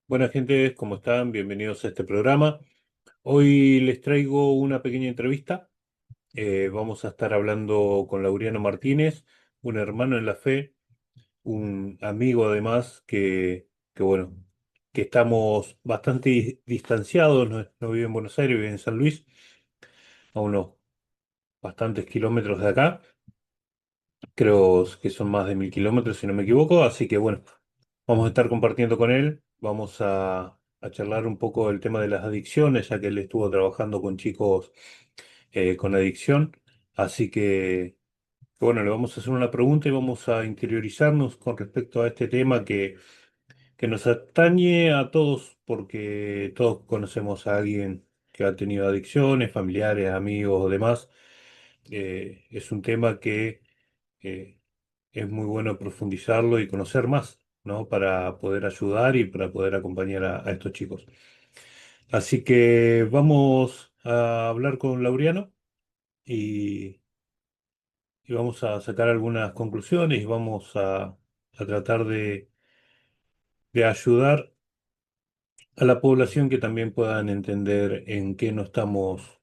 Buenas gente, ¿cómo están? Bienvenidos a este programa. Hoy les traigo una pequeña entrevista. Vamos a estar hablando con Laureano Martínez, un hermano en la fe, un amigo además que bueno, que estamos bastante distanciados, no vive en Buenos Aires, vive en San Luis, a unos bastantes kilómetros de acá. Creo que son más de 1000 kilómetros si no me equivoco, así que bueno, vamos a estar compartiendo con él, vamos a charlar un poco del tema de las adicciones, ya que él estuvo trabajando con chicos con adicción. Así que, bueno, le vamos a hacer una pregunta y vamos a interiorizarnos con respecto a este tema que nos atañe a todos, porque todos conocemos a alguien que ha tenido adicciones, familiares, amigos o demás. Es un tema que eh, es muy bueno profundizarlo y conocer más, ¿no? Para poder ayudar y para poder acompañar a estos chicos. Así que vamos a hablar con Laureano y, y vamos a sacar algunas conclusiones y vamos a tratar de ayudar a la población que también puedan entender en qué nos estamos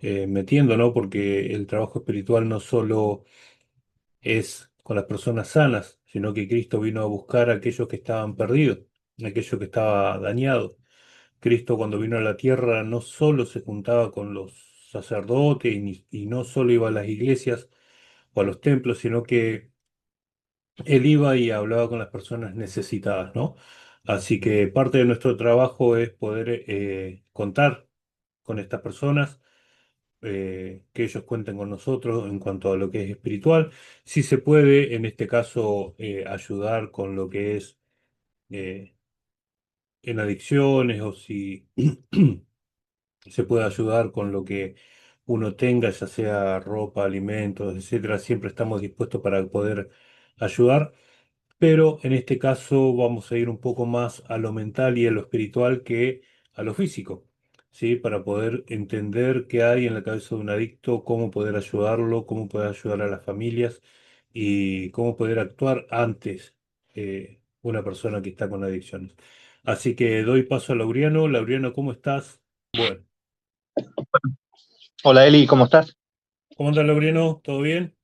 metiendo, ¿no? Porque el trabajo espiritual no solo es con las personas sanas, sino que Cristo vino a buscar a aquellos que estaban perdidos, a aquellos que estaban dañados. Cristo cuando vino a la tierra no solo se juntaba con los sacerdotes y no solo iba a las iglesias o a los templos, sino que él iba y hablaba con las personas necesitadas, ¿no? Así que parte de nuestro trabajo es poder contar con estas personas, que ellos cuenten con nosotros en cuanto a lo que es espiritual. Si se puede, en este caso, ayudar con lo que es eh, en adicciones o si se puede ayudar con lo que uno tenga, ya sea ropa, alimentos, etcétera. Siempre estamos dispuestos para poder ayudar. Pero en este caso vamos a ir un poco más a lo mental y a lo espiritual que a lo físico, ¿sí? Para poder entender qué hay en la cabeza de un adicto, cómo poder ayudarlo, cómo poder ayudar a las familias y cómo poder actuar antes una persona que está con adicciones. Así que doy paso a Laureano. Laureano, ¿cómo estás? Bueno, Hola Eli, ¿cómo estás? ¿cómo andas, Laureano? ¿Todo bien?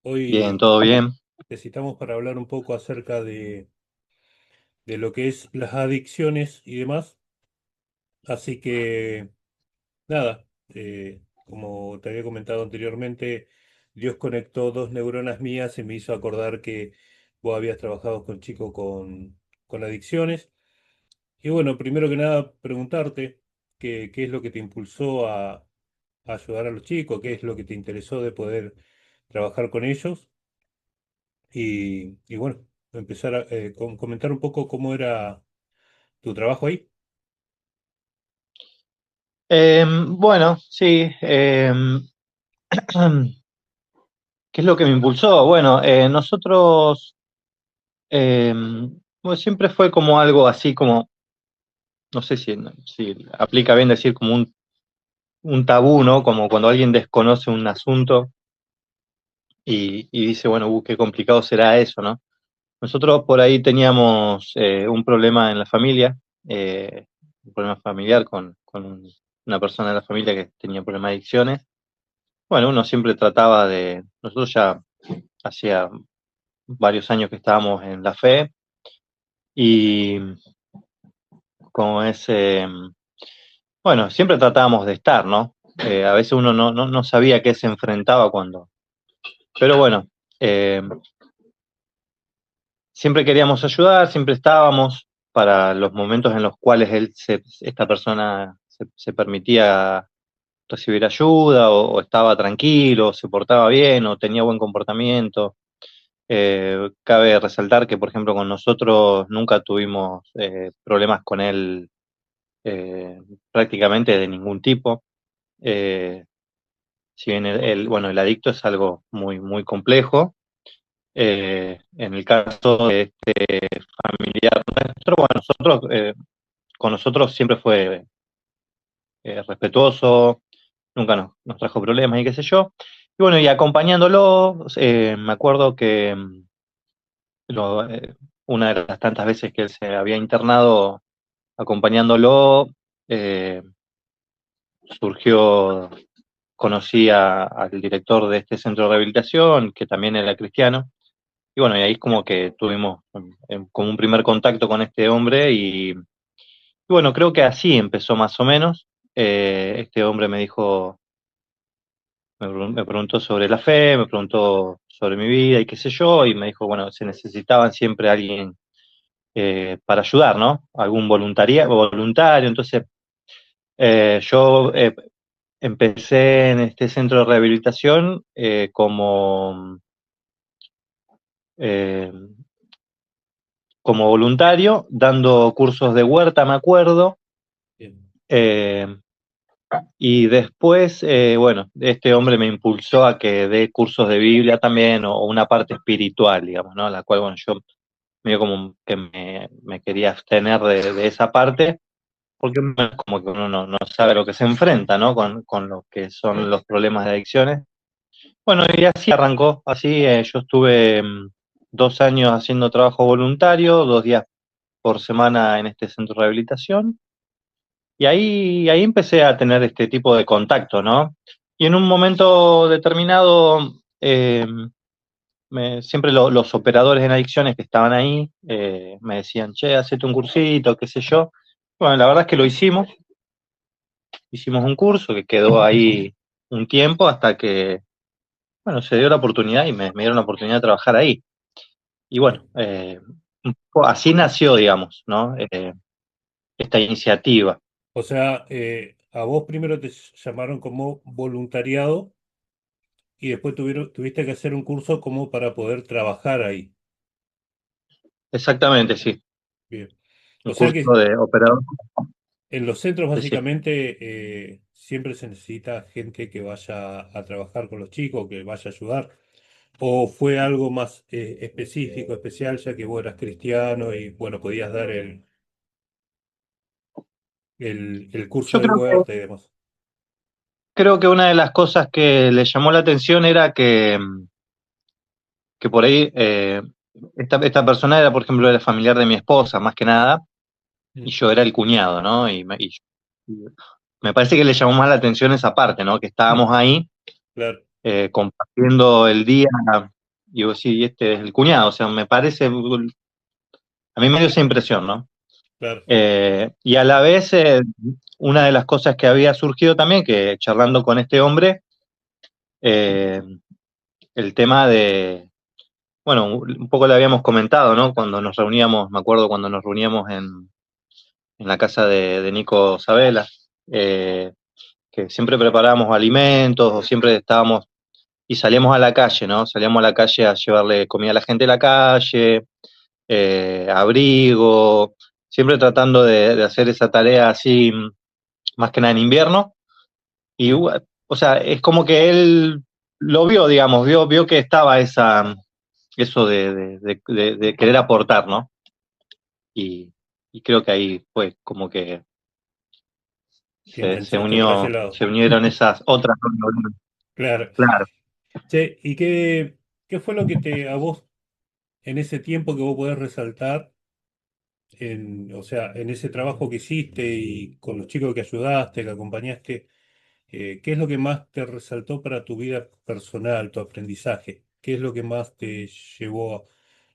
Bien, Hoy todo bien. necesitamos para hablar un poco acerca de lo que es las adicciones y demás. Así que, nada, como te había comentado anteriormente, Dios conectó dos neuronas mías y me hizo acordar que vos habías trabajado con chicos con adicciones. Y bueno, primero que nada, preguntarte qué es lo que te impulsó a ayudar a los chicos, qué es lo que te interesó de poder trabajar con ellos. Y bueno, empezar a comentar un poco cómo era tu trabajo ahí. Bueno, sí. ¿Qué es lo que me impulsó? Bueno, nosotros, bueno, siempre fue como algo así como, no sé si aplica bien decir como un tabú, ¿no? Como cuando alguien desconoce un asunto y dice, bueno, qué complicado será eso, ¿no? Nosotros por ahí teníamos un problema en la familia, un problema familiar con una persona de la familia que tenía problemas de adicciones. Bueno, uno siempre trataba de, nosotros ya hacía varios años que estábamos en la fe y como es, bueno, siempre tratábamos de estar, ¿no? A veces uno no sabía a qué se enfrentaba cuando, pero bueno, eh, siempre queríamos ayudar, siempre estábamos para los momentos en los cuales esta persona se permitía recibir ayuda o estaba tranquilo, o se portaba bien o tenía buen comportamiento. Cabe resaltar que, por ejemplo, con nosotros nunca tuvimos problemas con él eh, prácticamente de ningún tipo. Eh, si bien bueno, el adicto es algo muy complejo, en el caso de este familiar nuestro, bueno, con nosotros siempre fue respetuoso, nunca nos trajo problemas y qué sé yo. Y bueno, y acompañándolo, me acuerdo que una de las tantas veces que él se había internado acompañándolo, eh, surgió, conocí al director de este centro de rehabilitación, que también era cristiano, y bueno, y ahí es como que tuvimos como un primer contacto con este hombre, y bueno, creo que así empezó más o menos. Este hombre me dijo, me preguntó sobre la fe, me preguntó sobre mi vida y qué sé yo, y me dijo, bueno, se necesitaban siempre alguien para ayudar, ¿no? Algún voluntario. Entonces, yo empecé en este centro de rehabilitación eh, como voluntario, dando cursos de huerta, me acuerdo. Bien, eh, y después, bueno, este hombre me impulsó a que dé cursos de Biblia también, o una parte espiritual, digamos, ¿no? La cual, bueno, yo medio como que me quería abstener de esa parte, porque como que uno no sabe a lo que se enfrenta, ¿no? Con lo que son los problemas de adicciones. Bueno, y así arrancó, así yo estuve 2 años haciendo trabajo voluntario, 2 días por semana en este centro de rehabilitación, y ahí empecé a tener este tipo de contacto, ¿no? Y en un momento determinado, siempre los operadores en adicciones que estaban ahí me decían, che, hacete un cursito, qué sé yo. Bueno, la verdad es que lo hicimos un curso que quedó ahí un tiempo hasta que, bueno, se dio la oportunidad y me dieron la oportunidad de trabajar ahí. Y bueno, bien. un poco así nació, digamos, ¿no? Esta iniciativa. O sea, a vos primero te llamaron como voluntariado y después tuviste que hacer un curso como para poder trabajar ahí. Exactamente, sí. Bien. O Un sea curso que de operador. en los centros Sí, sí. básicamente siempre se necesita gente que vaya a trabajar con los chicos, que vaya a ayudar. ¿O fue algo más específico, especial, ya que vos eras cristiano y bueno, podías dar el curso Yo de huerta y demás? creo que una de las cosas que le llamó la atención era que por ahí esta persona era, por ejemplo, era familiar de mi esposa, más que nada, y Mm, yo era el cuñado, ¿no? Y me parece que le llamó más la atención esa parte, ¿no? Que estábamos ahí claro, compartiendo el día, y digo, sí, este es el cuñado, o sea, me parece, a mí me dio esa impresión, ¿no? claro. Y a la vez, una de las cosas que había surgido también, que charlando con este hombre, eh, el tema de, bueno, un poco le habíamos comentado, ¿no? Cuando nos reuníamos, me acuerdo cuando nos reuníamos en la casa de Nico Sabela, eh, que siempre preparábamos alimentos o siempre estábamos y salíamos a la calle, ¿no? Salíamos a la calle a llevarle comida a la gente de la calle, abrigo, siempre tratando de hacer esa tarea así, más que nada en invierno. Y, Sí, o sea, es como que él lo vio, digamos, vio que estaba eso de querer aportar, ¿no? Y, y creo que ahí fue como que te se enganchaste por ese unió, lado. se unieron esas otras dos neuronas. Claro. Claro. Che, ¿y qué fue lo que a vos en ese tiempo que vos podés resaltar, o sea, en ese trabajo que hiciste y con los chicos que ayudaste, que acompañaste, qué es lo que más te resaltó para tu vida personal, tu aprendizaje? ¿Qué es lo que más te llevó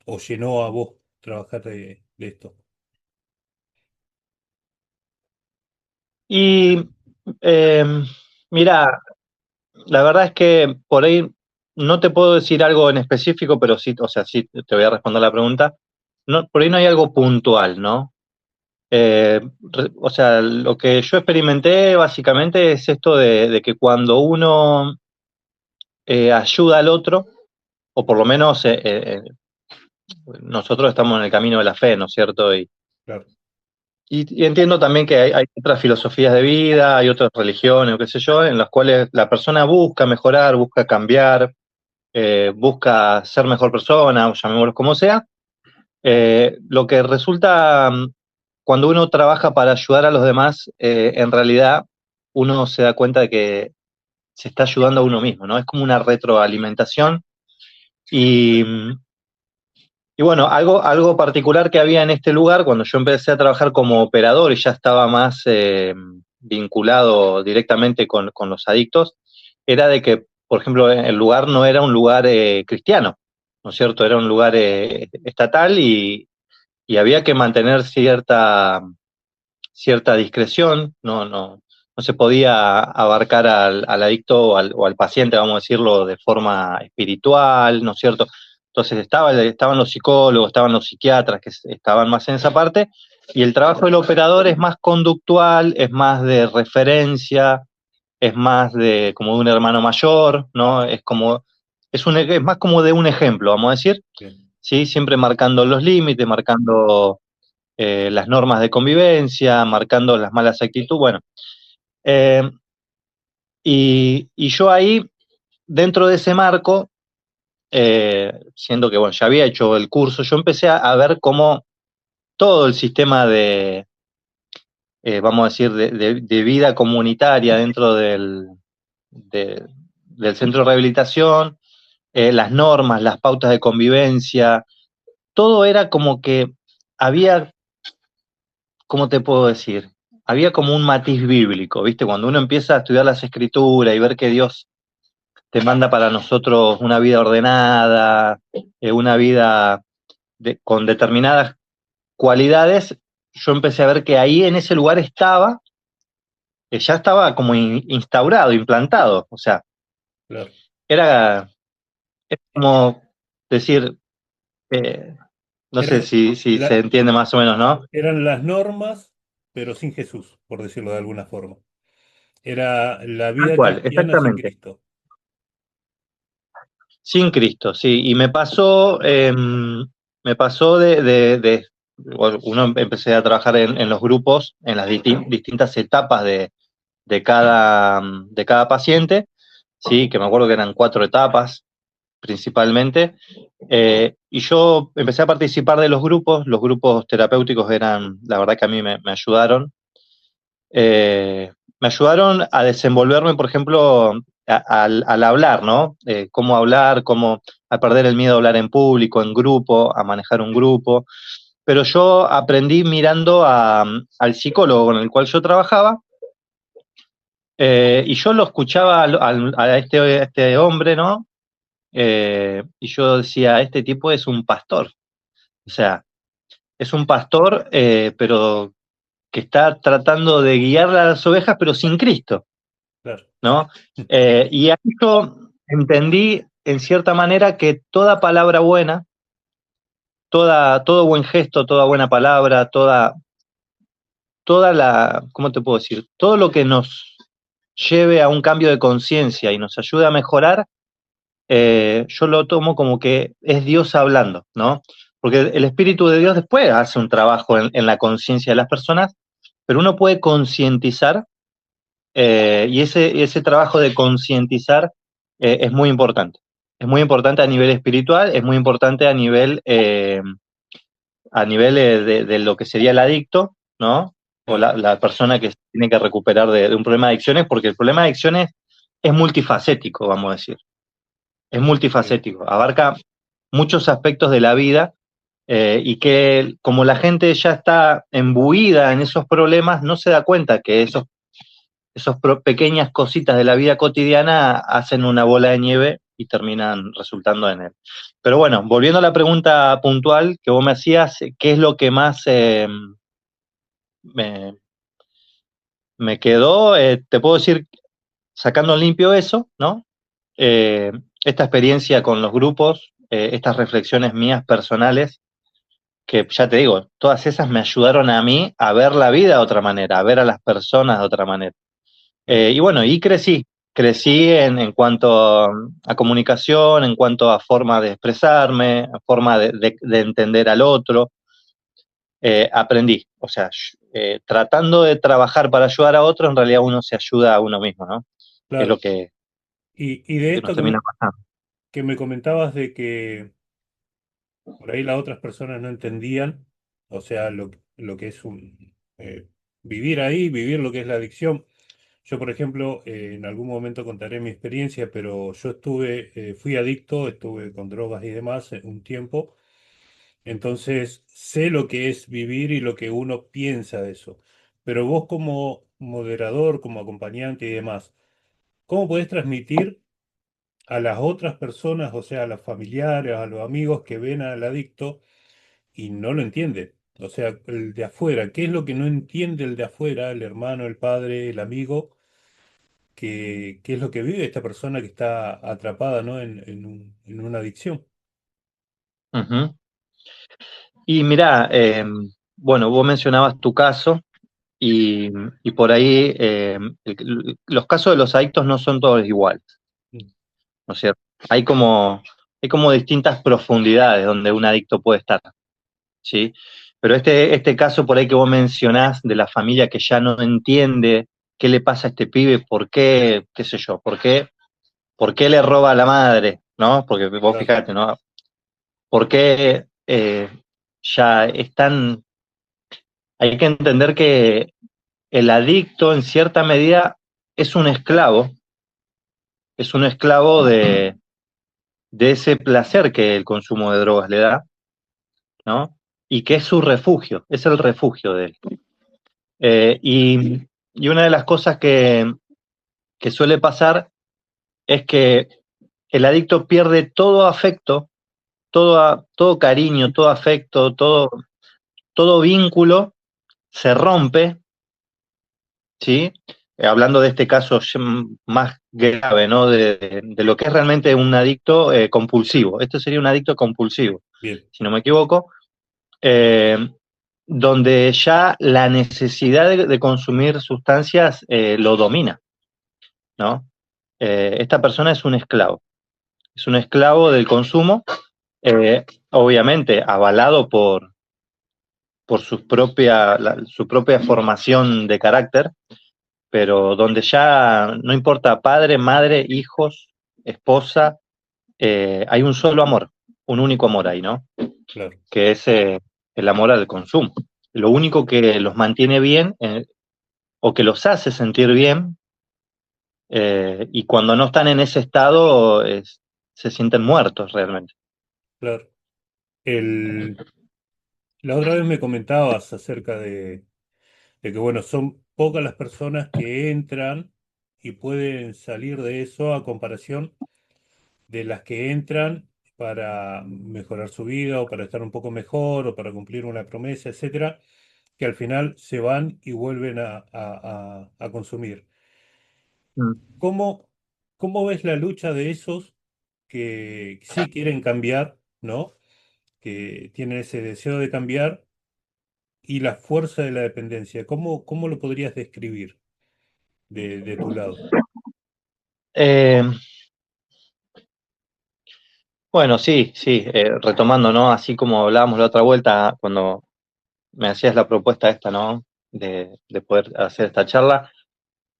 o llenó a vos trabajar de esto? Y eh, mira, la verdad es que por ahí no te puedo decir algo en específico, pero sí, o sea, sí te voy a responder la pregunta. No, por ahí no hay algo puntual, ¿no? O sea, lo que yo experimenté básicamente es esto de que cuando uno ayuda al otro, o por lo menos nosotros estamos en el camino de la fe, ¿no es cierto? Claro, Y entiendo también que hay otras filosofías de vida, hay otras religiones o qué sé yo, en las cuales la persona busca mejorar, busca cambiar, busca ser mejor persona, o llamémoslo como sea. Lo que resulta cuando uno trabaja para ayudar a los demás, en realidad uno se da cuenta de que se está ayudando a uno mismo, ¿no? Es como una retroalimentación y, Y bueno, algo particular que había en este lugar, cuando yo empecé a trabajar como operador y ya estaba más vinculado directamente con los adictos, era de que, por ejemplo, el lugar no era un lugar cristiano, ¿no es cierto? Era un lugar estatal y había que mantener cierta discreción, no se podía abarcar al adicto o al paciente, vamos a decirlo, de forma espiritual, ¿no es cierto? Entonces estaban los psicólogos, estaban los psiquiatras que estaban más en esa parte, y el trabajo del operador es más conductual, es más de referencia, es más de como de un hermano mayor, ¿no? Es más como de un ejemplo, vamos a decir, Bien. ¿sí? Siempre marcando los límites, marcando las normas de convivencia, marcando las malas actitudes, bueno. Eh, y yo ahí, dentro de ese marco, siendo que bueno, ya había hecho el curso, yo empecé a ver cómo todo el sistema vamos a decir, de vida comunitaria dentro del centro de rehabilitación, las normas, las pautas de convivencia, todo era como que había, ¿cómo te puedo decir? Había como un matiz bíblico, ¿viste? Cuando uno empieza a estudiar las escrituras y ver que Dios te manda para nosotros una vida ordenada, una vida con determinadas cualidades, yo empecé a ver que ahí en ese lugar ya estaba como instaurado, implantado. O sea, Claro. era, es como decir, eh, no sé Eran, si se la- entiende más o menos, ¿no? eran las normas, pero sin Jesús, por decirlo de alguna forma. Era la Tal vida cual, cristiana sin exactamente. Cristo. Sin Cristo, sí. Y me pasó bueno, uno empecé a trabajar en los grupos, en las distintas etapas de cada paciente, sí, que me acuerdo que eran 4 etapas principalmente. Y yo empecé a participar de los grupos terapéuticos eran, la verdad que a mí me ayudaron. Me ayudaron a desenvolverme, por ejemplo, al hablar, ¿no? Cómo hablar, cómo a perder el miedo a hablar en público, en grupo, a manejar un grupo. Pero yo aprendí mirando al psicólogo con el cual yo trabajaba, y yo lo escuchaba a este hombre, ¿no? Y yo decía, este tipo es un pastor. O sea, es un pastor, pero que está tratando de guiar a las ovejas, pero sin Cristo. Claro. ¿No? Y ahí yo entendí, en cierta manera, que toda palabra buena, todo buen gesto, toda buena palabra, ¿cómo te puedo decir? Todo lo que nos lleve a un cambio de conciencia y nos ayude a mejorar, yo lo tomo como que es Dios hablando, ¿no? Porque el Espíritu de Dios después hace un trabajo en la conciencia de las personas, pero uno puede concientizar. Y ese trabajo de concientizar es muy importante. Es muy importante a nivel espiritual, es muy importante a nivel de lo que sería el adicto, ¿no? O Claro. la persona que se tiene que recuperar de un problema de adicciones, porque el problema de adicciones es multifacético, vamos a decir. Es Bien. multifacético, abarca muchos aspectos de la vida, y que como la gente ya está embuida en esos problemas, no se da cuenta que esos pequeñas cositas de la vida cotidiana hacen una bola de nieve y terminan resultando en él. Pero bueno, volviendo a la pregunta puntual que vos me hacías, ¿qué es lo que más me, me quedó? Te puedo decir, sacando en limpio eso, ¿no? Esta experiencia con los grupos, estas reflexiones mías personales, que ya te digo, todas esas me ayudaron a mí a ver la vida de otra manera, a ver a las personas de otra manera. Bien. Y bueno, y crecí en cuanto a comunicación, en cuanto a forma de expresarme, a forma de entender al otro. Aprendí, o sea, tratando de trabajar para ayudar a otro, en realidad uno se ayuda a uno mismo, ¿no? Que es lo Claro. que, Y lo de que nos esto termina pasando. que me comentabas de que por ahí las otras personas no entendían, o sea, lo que es vivir ahí, vivir lo que es la adicción. Yo, por ejemplo, en algún momento contaré mi experiencia, pero yo fui adicto, estuve con drogas y demás un tiempo, Entonces, sé lo que es vivir y lo que uno piensa de eso. Pero vos como moderador, como acompañante y demás, ¿cómo podés transmitir a las otras personas, o sea, a los familiares, a los amigos que ven al adicto y no lo entienden? O sea, el de afuera, ¿qué es lo que no entiende el de afuera, el hermano, el padre, el amigo? ¿Qué es lo que vive esta persona que está atrapada, ¿no? en una adicción. Ujú. Y mirá, bueno, vos mencionabas tu caso y, y por ahí los casos de los adictos no son todos iguales, Mm. ¿no es cierto? Hay como distintas profundidades donde un adicto puede estar, ¿sí? Pero este caso por ahí que vos mencionás de la familia que ya no entiende qué le pasa a este pibe, por qué, qué sé yo, por qué le roba a la madre, ¿no? Porque vos Claro, fíjate, ¿no? ¿Por qué ya están... Hay que entender que el adicto en cierta medida es es un esclavo de ese placer que el consumo de drogas le da, ¿no? Y que es su refugio, es el refugio de él. Y una de las cosas que suele pasar es que el adicto pierde todo afecto, todo cariño, todo afecto, todo vínculo se rompe, ¿sí? Hablando de este caso más grave, ¿no? De lo que es realmente un adicto compulsivo. Esto sería un adicto compulsivo, bien, si no me equivoco, eh, donde ya la necesidad de consumir sustancias lo domina, ¿no? Esta persona es un esclavo del consumo, obviamente avalado por su propia formación de carácter, pero donde ya no importa padre, madre, hijos, esposa, hay un solo amor, un único amor ahí, ¿no? claro, Que es el amor al consumo. Lo único que los mantiene bien o que los hace sentir bien, y cuando no están en ese estado se sienten muertos realmente. claro. La otra vez me comentabas acerca de que, bueno, son pocas las personas que entran y pueden salir de eso a comparación de las que entran para mejorar su vida o para estar un poco mejor o para cumplir una promesa, etcétera, que al final se van y vuelven a consumir. Mm. ¿Cómo, cómo ves la lucha de esos que sí quieren cambiar, ¿no? Que tienen ese deseo de cambiar y la fuerza de la dependencia? ¿Cómo lo podrías describir de tu lado? Eh, bueno, sí, sí, retomando, ¿no? Así como hablábamos la otra vuelta cuando me hacías la propuesta esta, ¿no? De poder hacer esta charla.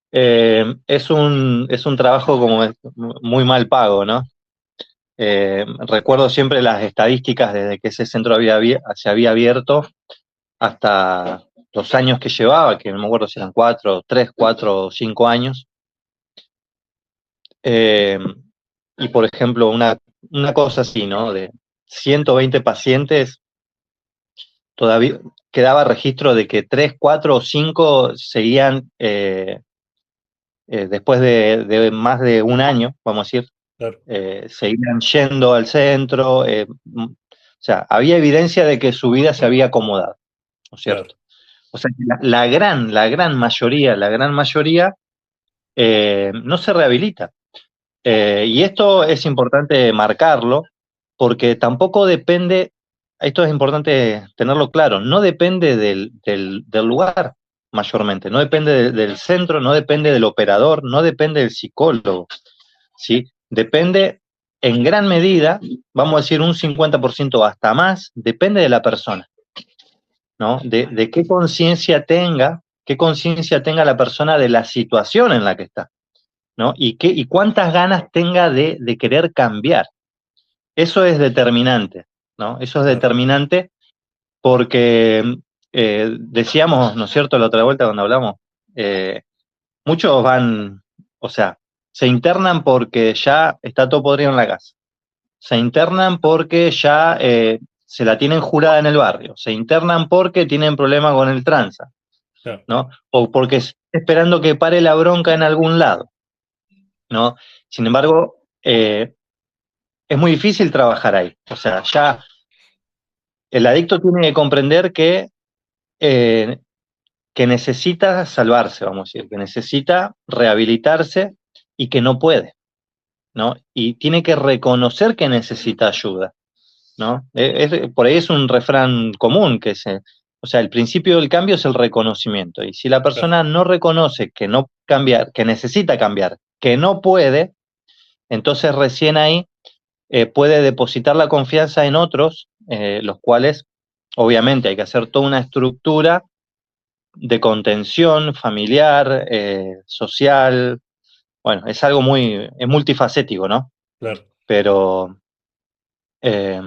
Es un trabajo como muy mal pago, ¿no? Recuerdo siempre las estadísticas desde que ese centro se había abierto hasta los años que llevaba, que no me acuerdo si eran 4, 3, 4 o 5 años. Eh, y por ejemplo, una cosa así, ¿no? De 120 pacientes, todavía quedaba registro de que 3, 4 o 5 seguían, después de más de un año, vamos a decir, Claro, seguían yendo al centro. O sea, había evidencia de que su vida se había acomodado, ¿no es claro, cierto? O sea, que la gran mayoría no se rehabilita. Y esto es importante marcarlo porque tampoco depende, esto es importante tenerlo claro, no depende del lugar mayormente, no depende del centro, no depende del operador, no depende del psicólogo, ¿sí? Depende en gran medida, vamos a decir un 50% hasta más, depende de la persona, ¿no? De qué conciencia tenga la persona de la situación en la que está, ¿no? Y cuántas ganas tenga de querer cambiar. Eso es determinante, ¿no? Eso es claro, determinante porque decíamos, ¿no es cierto?, la otra vuelta cuando hablamos, eh, muchos van, o sea, se internan porque ya está todo podrido en la casa. Se internan porque ya se la tienen jurada en el barrio, se internan porque tienen problema con el tranza, claro, ¿no? O porque están esperando que pare la bronca en algún lado, ¿no? Sin embargo, es muy difícil trabajar ahí. O sea, ya el adicto tiene que comprender eh, que necesita salvarse, vamos a decir, que necesita rehabilitarse y que no puede, ¿no? Y tiene que reconocer que necesita ayuda, ¿no? Por ahí es un refrán común o sea, el principio del cambio es el reconocimiento. Y si la claro, persona no reconoce que no cambiar, que necesita cambiar, que no puede, entonces recién ahí puede depositar la confianza en otros, los cuales obviamente hay que hacer toda una estructura de contención familiar, social. Bueno, es algo es multifacético, ¿no? claro. Pero eh,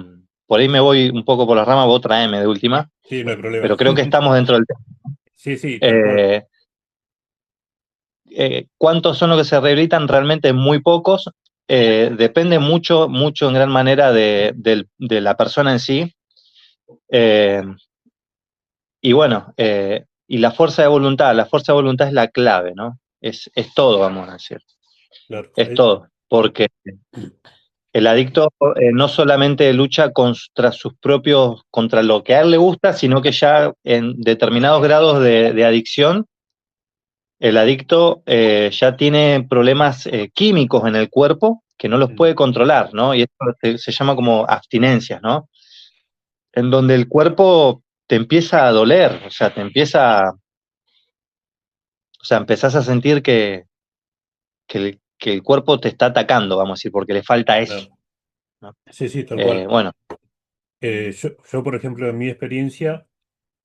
por ahí me voy un poco por la rama, vos traeme de última, Sí, no hay problema. pero creo que estamos dentro del tema. Sí, sí, tal cual. Eh, ¿Cuántos son los que se rehabilitan? Realmente muy pocos. Depende mucho, mucho en gran manera de la persona en sí. Eh, y bueno, y la fuerza de voluntad es la clave, ¿no? Es todo, vamos a decir, Claro. es todo, porque el adicto no solamente lucha contra lo que a él le gusta, sino que ya en determinados grados de adicción, el adicto ya tiene problemas químicos en el cuerpo que no los Mm, puede controlar, ¿no? Y esto se llama como abstinencias, ¿no? En donde el cuerpo te empieza a doler, o sea, o sea, empezás a sentir que el cuerpo te está atacando, vamos a decir, porque le falta eso, claro. ¿no? Sí, sí, tal cual. Bueno, Yo, por ejemplo, en mi experiencia,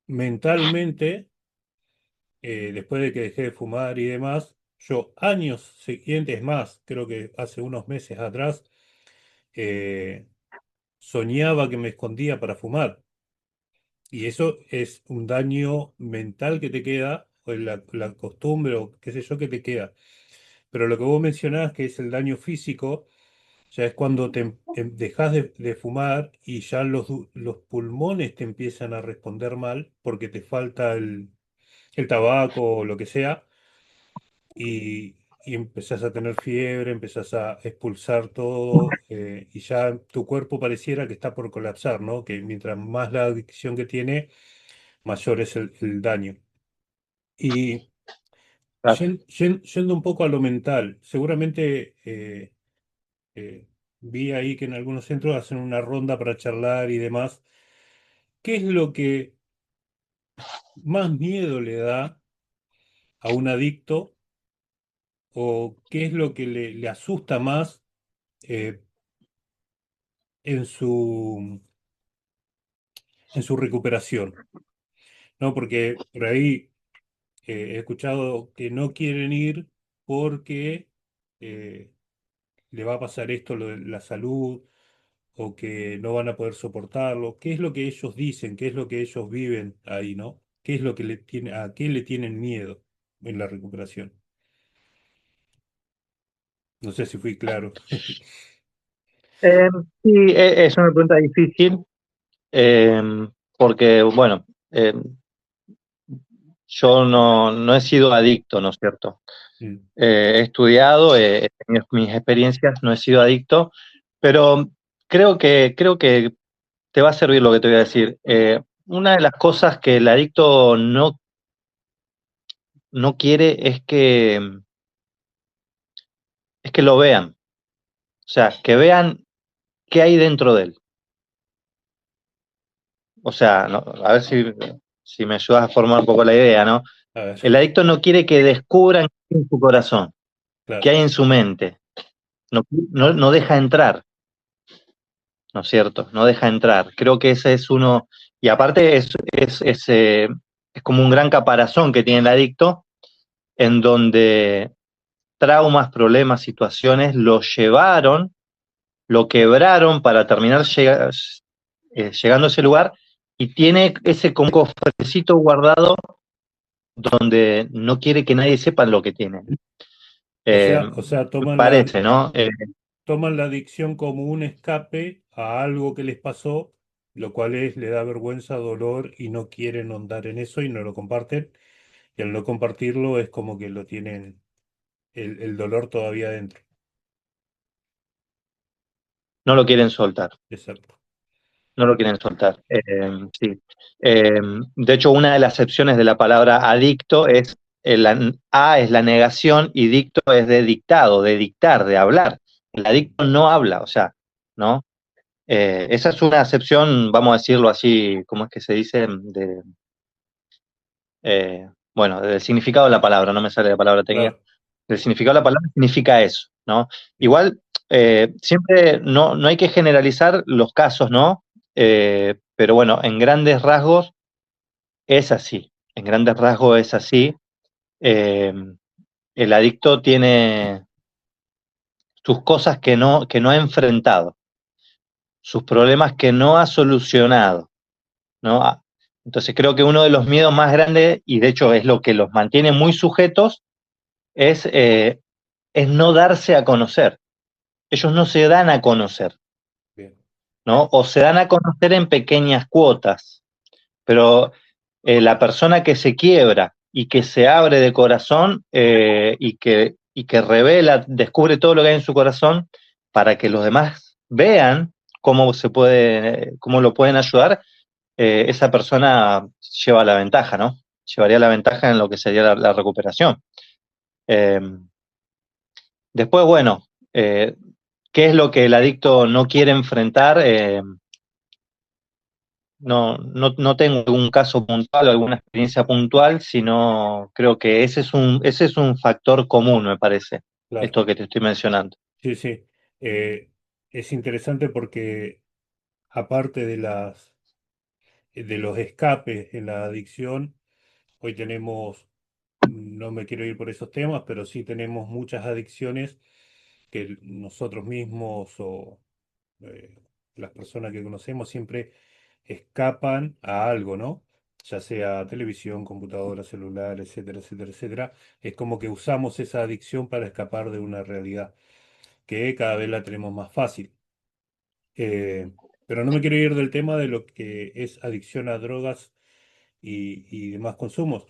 mentalmente, después de que dejé de fumar y demás, yo años siguientes más, creo que hace unos meses atrás, eh, soñaba que me escondía para fumar. Y eso es un daño mental que te queda, o la costumbre, o qué sé yo, que te queda. Pero lo que vos mencionás, que es el daño físico, ya es cuando dejas de fumar y ya los pulmones te empiezan a responder mal porque te falta el tabaco o lo que sea, y empezás a tener fiebre, empezás a expulsar todo, y ya tu cuerpo pareciera que está por colapsar, ¿no? Que mientras más la adicción que tiene, mayor es el daño. Y yendo un poco a lo mental, seguramente vi ahí que en algunos centros hacen una ronda para charlar y demás. ¿Qué es lo que más miedo le da a un adicto o qué es lo que le asusta más eh, en su recuperación? ¿No? Porque por ahí he escuchado que no quieren ir porque eh, le va a pasar esto, lo de la salud, o que no van a poder soportarlo. ¿Qué es lo que ellos dicen? ¿Qué es lo que ellos viven ahí, ¿no? ¿Qué es lo que a qué le tienen miedo en la recuperación? No sé si fui claro. eh, sí, es una pregunta difícil, eh, porque, bueno, yo no he sido adicto, ¿no es cierto? Mm, He estudiado, he tenido mis experiencias, no he sido adicto, pero creo que te va a servir lo que te voy a decir. Una de las cosas que el adicto no quiere es que lo vean, o sea, que vean qué hay dentro de él. O sea, a ver si me ayudas a formar un poco la idea, ¿no? a ver, El adicto no quiere que descubran qué hay en su corazón, qué claro. hay en su mente. No deja entrar, ¿no es cierto? No deja entrar. Creo que ese es uno, y aparte es como un gran caparazón que tiene el adicto, en donde traumas, problemas, situaciones lo llevaron, lo quebraron para terminar llegando a ese lugar, y tiene ese como cofrecito guardado donde no quiere que nadie sepa lo que tiene. Eh, O sea, Parece, ¿no? toman la adicción como un escape a algo que les pasó lo cual le da vergüenza, dolor y no quieren ahondar en eso y no lo comparten. Y al no compartirlo es como que lo tienen el dolor todavía dentro. No lo quieren soltar. Exacto. No lo quieren soltar. Sí. De hecho, una de las acepciones de la palabra adicto es, a es la negación y dicto es de dictado, de dictar, de hablar. El adicto no habla, o sea, ¿no? Esa es una acepción, vamos a decirlo así, ¿cómo es que se dice? Bueno, del significado de la palabra, no me sale la palabra técnica. Claro. El significado de la palabra significa eso, ¿no? Bien. Igual, siempre no hay que generalizar los casos, ¿no? Pero bueno, en grandes rasgos es así. En grandes rasgos es así. Eh, el adicto tiene sus cosas que no ha enfrentado, sus problemas que no ha solucionado, ¿no? Entonces creo que uno de los miedos más grandes, y de hecho es lo que los mantiene muy sujetos, es no darse a conocer. Ellos no se dan a conocer, Bien. ¿no? O se dan a conocer en pequeñas cuotas, pero la persona que se quiebra y que se abre de corazón y que revela, descubre todo lo que hay en su corazón para que los demás vean cómo se puede, cómo lo pueden ayudar, esa persona lleva la ventaja, ¿no? Llevaría la ventaja en lo que sería la recuperación. Eh, Después, bueno, ¿qué es lo que el adicto no quiere enfrentar? No tengo algún caso puntual, alguna experiencia puntual, sino creo que ese es un factor común, me parece, Claro. esto que te estoy mencionando. Sí, sí. Eh, es interesante porque aparte de los escapes en la adicción, hoy tenemos, no me quiero ir por esos temas, pero sí tenemos muchas adicciones que nosotros mismos o eh, las personas que conocemos siempre escapan a algo, ¿no? Ya sea televisión, computadora, celular, etcétera, etcétera, etcétera. Es como que usamos esa adicción para escapar de una realidad que cada vez la tenemos más fácil. Eh, pero no me quiero ir del tema de lo que es adicción a drogas y demás consumos.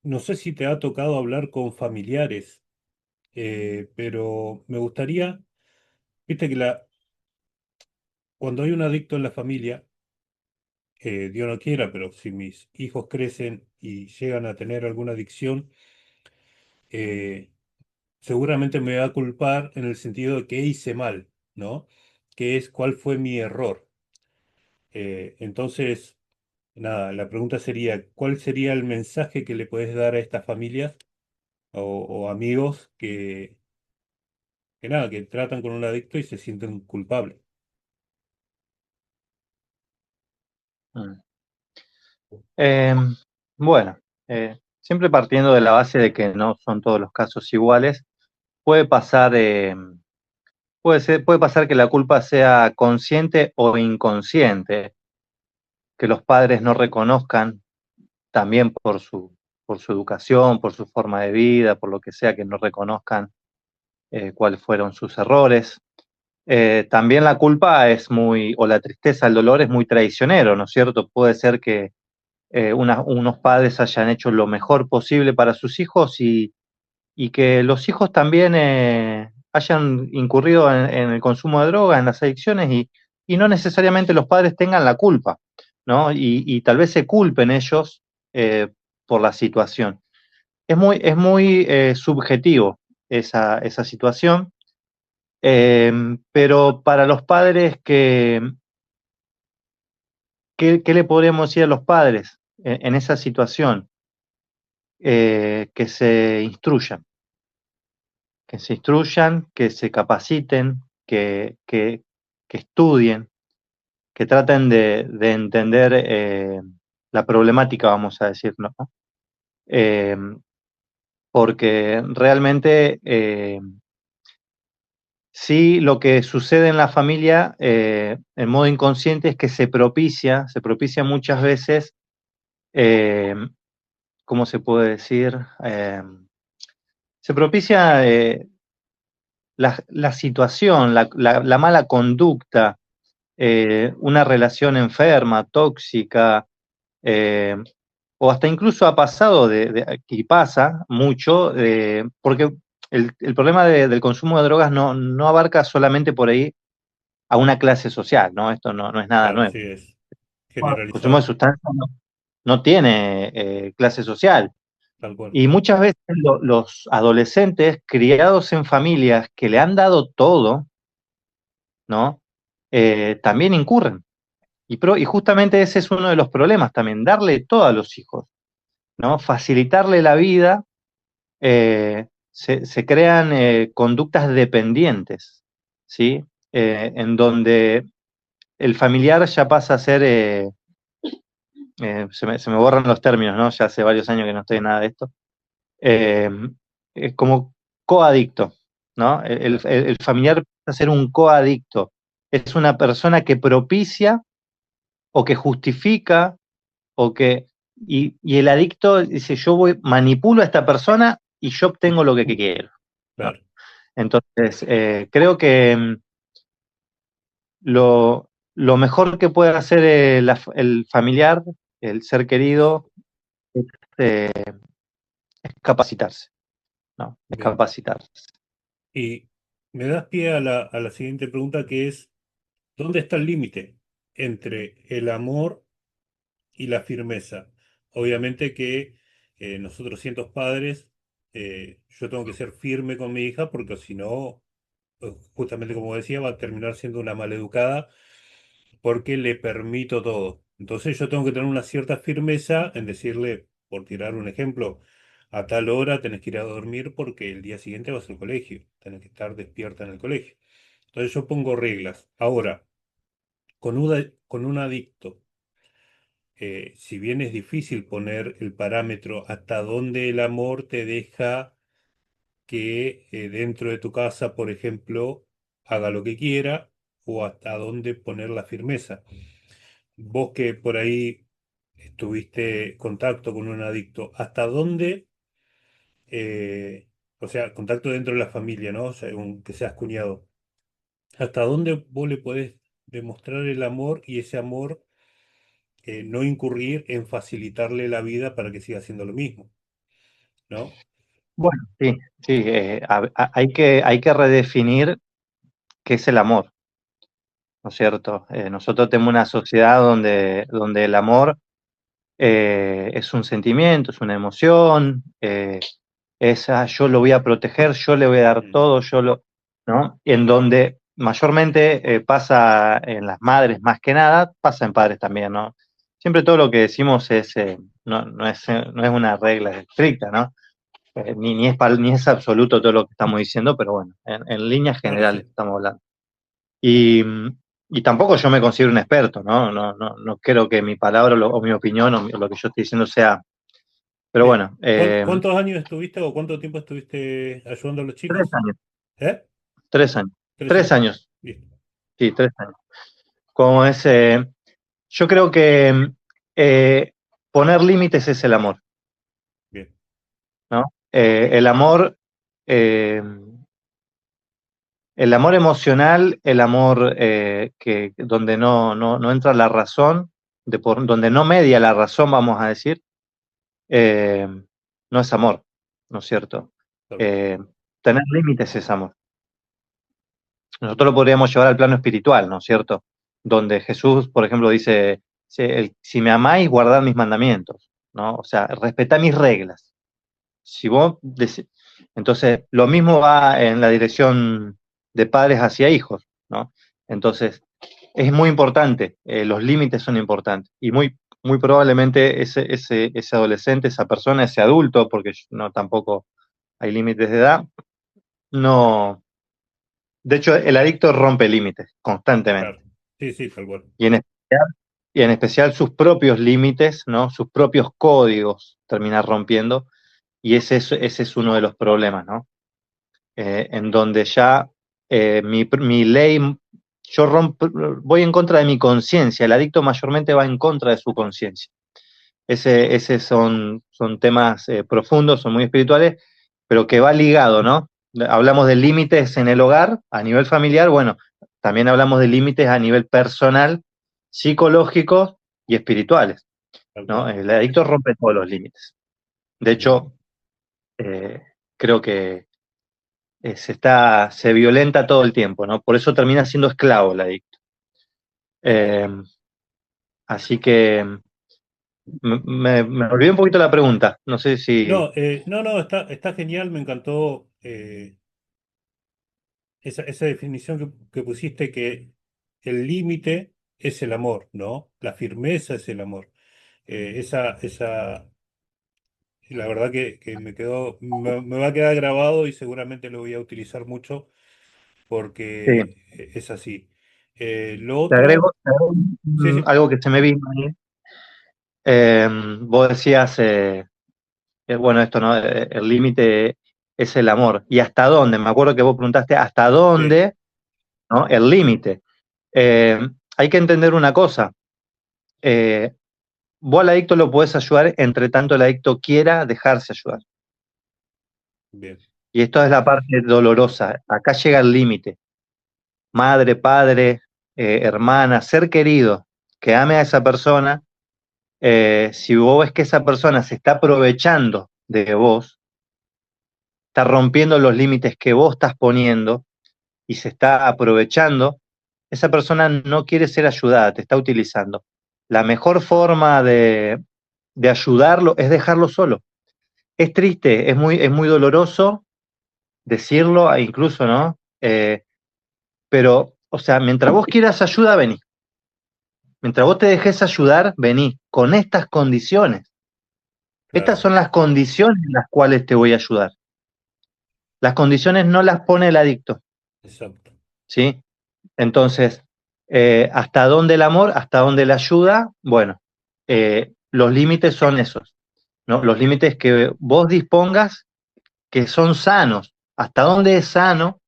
No sé si te ha tocado hablar con familiares, pero me gustaría, viste que cuando hay un adicto en la familia, Dios no quiera, pero si mis hijos crecen y llegan a tener alguna adicción, eh, seguramente me va a culpar en el sentido de que hice mal, ¿no? Que es cuál fue mi error. Entonces, nada, la pregunta sería, ¿cuál sería el mensaje que le puedes dar a estas familias o amigos que nada, que tratan con un adicto y se sienten culpables? Mm. Eh, bueno, siempre partiendo de la base de que no son todos los casos iguales, puede pasar, puede pasar que la culpa sea consciente o inconsciente, que los padres no reconozcan también por su educación, por su forma de vida, por lo que sea, que no reconozcan cuáles fueron sus errores. También la culpa es muy, o la tristeza, el dolor es muy traicionero, ¿no es cierto? Puede ser que unos padres hayan hecho lo mejor posible para sus hijos y que los hijos también hayan incurrido en el consumo de drogas, en las adicciones, y no necesariamente los padres tengan la culpa, ¿no? Y tal vez se culpen ellos por la situación. Es muy subjetivo esa situación, pero para los padres, ¿qué le podríamos decir a los padres en esa situación? Que se instruyan, que se instruyan, que se capaciten, que estudien, que traten de entender la problemática, vamos a decir, ¿no? Eh, Porque realmente sí, lo que sucede en la familia en modo inconsciente es que se propicia muchas veces, eh, ¿cómo se puede decir? Se propicia la situación, la mala conducta, una relación enferma, tóxica, eh, o hasta incluso ha pasado, y pasa mucho, porque el problema del consumo de drogas no abarca solamente por ahí a una clase social, ¿no? Esto no es nada Claro, sí, nuevo. es El consumo de generalizado, sustancias no tiene clase social. tal cual. Y muchas veces los adolescentes criados en familias que le han dado todo, ¿no? También incurren. Y justamente ese es uno de los problemas también, darle todo a los hijos, ¿no? Facilitarle la vida, se crean conductas dependientes, ¿sí? En donde el familiar ya pasa a ser, se me borran los términos, ¿no? Ya hace varios años que no estoy en nada de esto. eh, es como coadicto, ¿no? Claro, El familiar pasa a ser un coadicto. Es una persona que propicia o que justifica o que... Y el adicto dice, manipulo a esta persona y yo obtengo lo que quiero, ¿no? claro. Entonces, creo que lo mejor que puede hacer el familiar, el ser querido, es, eh, es capacitarse, ¿no? Es Bien. capacitarse. Y me das pie a la siguiente pregunta que es, ¿dónde está el límite entre el amor y la firmeza? Obviamente que nosotros siendo padres, yo tengo que ser firme con mi hija porque si no, justamente como decía, va a terminar siendo una maleducada porque le permito todo. Entonces yo tengo que tener una cierta firmeza en decirle, por tirar un ejemplo, a tal hora tenés que ir a dormir porque el día siguiente vas al colegio, tenés que estar despierta en el colegio. Entonces yo pongo reglas. Ahora, con un adicto, si bien es difícil poner el parámetro hasta dónde el amor te deja que dentro de tu casa, por ejemplo, haga lo que quiera o hasta dónde poner la firmeza. Vos que por ahí tuviste contacto con un adicto, ¿hasta dónde, o sea, contacto dentro de la familia, ¿no? O sea, que seas cuñado, ¿hasta dónde vos le podés demostrar el amor y ese amor no incurrir en facilitarle la vida para que siga haciendo lo mismo, ¿no? Bueno, sí, sí, hay que redefinir qué es el amor, ¿no es cierto? Nosotros tenemos una sociedad donde el amor es un sentimiento, es una emoción, yo lo voy a proteger, yo le voy a dar Mm, todo, ¿no? En donde mayormente pasa en las madres más que nada, pasa en padres también, ¿no? Siempre todo lo que decimos no es una regla estricta, ¿no? Ni es absoluto todo lo que estamos diciendo, pero bueno, en líneas claro, generales sí, estamos hablando. Y, y tampoco yo me considero un experto, ¿no? No creo que mi palabra o mi opinión o lo que yo estoy diciendo sea... Pero bien. bueno, ¿Cuántos años estuviste o cuánto tiempo estuviste ayudando a los 3 chicos? años, ¿Eh? 3 años, Tres 3 años, años. Listo. sí, 3 años. Como es, yo creo que eh, poner límites es el amor, Bien, ¿no? Eh, el amor emocional, el amor donde no entra la razón, donde no media la razón, vamos a decir, eh, no es amor, ¿no es cierto? tal cual. Eh, Tener límites es amor. Nosotros lo podríamos llevar al plano espiritual, ¿no es cierto? Donde Jesús, por ejemplo, dice, si me amáis, guardad mis mandamientos, ¿no? O sea, respetad mis reglas. Si vos Entonces, lo mismo va en la dirección de padres hacia hijos, ¿no? Entonces, es muy importante, los límites son importantes y muy probablemente ese adolescente, esa persona, ese adulto, porque no tampoco hay límites de edad, no. De hecho, el adicto rompe límites constantemente Claro. Sí, sí, tal cual. y en especial sus propios límites, ¿no? Sus propios códigos termina rompiendo y ese es uno de los problemas, ¿no? En donde ya mi ley, voy en contra de mi conciencia, el adicto mayormente va en contra de su conciencia. Ese son temas profundos, son muy espirituales, pero que va ligado, ¿no? Hablamos de límites en el hogar, a nivel familiar, bueno, también hablamos de límites a nivel personal, psicológicos y espirituales, tal ¿no? cual. El adicto rompe todos los límites. De Bien. hecho, creo que se violenta todo el tiempo, ¿no? Por eso termina siendo esclavo el adicto. Eh, Así que me olvidé un poquito la pregunta. No sé si. No, no, está genial, me encantó esa definición que pusiste, que el límite es el amor, ¿no? La firmeza es el amor. La verdad que me va a quedar grabado y seguramente lo voy a utilizar mucho Sí, porque es así. Lo te otro, agrego, sí, sí, algo que se me vino ahí. Vos decías, bueno, esto, ¿no? El límite es el amor. ¿Y hasta dónde? Me acuerdo que vos preguntaste hasta sí, dónde, ¿no? El límite. Eh, Hay que entender una cosa. Eh, Vos al adicto lo podés ayudar entre tanto el adicto quiera dejarse ayudar. bien, Y esto es la parte dolorosa. Acá llega el límite. Madre, padre, hermana, ser querido, que ame a esa persona. Si vos ves que esa persona se está aprovechando de vos, está rompiendo los límites que vos estás poniendo y se está aprovechando, esa persona no quiere ser ayudada, te está utilizando. La mejor forma de ayudarlo es dejarlo solo. Es triste, es muy doloroso decirlo, incluso, ¿no? Pero, o sea, mientras vos quieras ayuda, vení. Mientras vos te dejes ayudar, vení, con estas condiciones. Estas claro, son las condiciones en las cuales te voy a ayudar. Las condiciones no las pone el adicto, exacto, ¿sí? Entonces, ¿hasta dónde el amor? ¿Hasta dónde la ayuda? Bueno, los límites son esos, ¿no? Los límites que vos dispongas que son sanos. ¿Hasta dónde es sano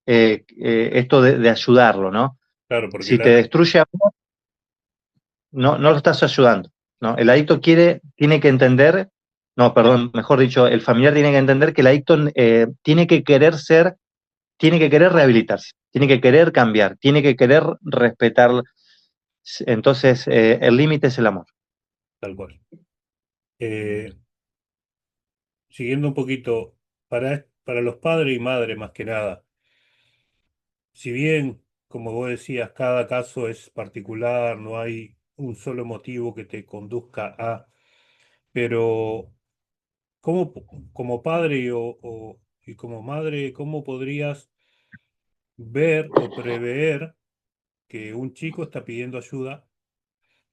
esto de ayudarlo, ¿no? claro, porque Si te destruye a vos, no lo estás ayudando, ¿no? El adicto tiene que entender, no, perdón, mejor dicho, el familiar tiene que entender que el adicto tiene que querer ser, tiene que querer rehabilitarse, tiene que querer cambiar, tiene que querer respetar. Entonces, el límite es el amor. tal cual. Eh, Siguiendo un poquito, para los padres y madres más que nada, si bien, como vos decías, cada caso es particular, no hay un solo motivo que te conduzca a, pero como padre y como madre, ¿cómo podrías ver o prever que un chico está pidiendo ayuda,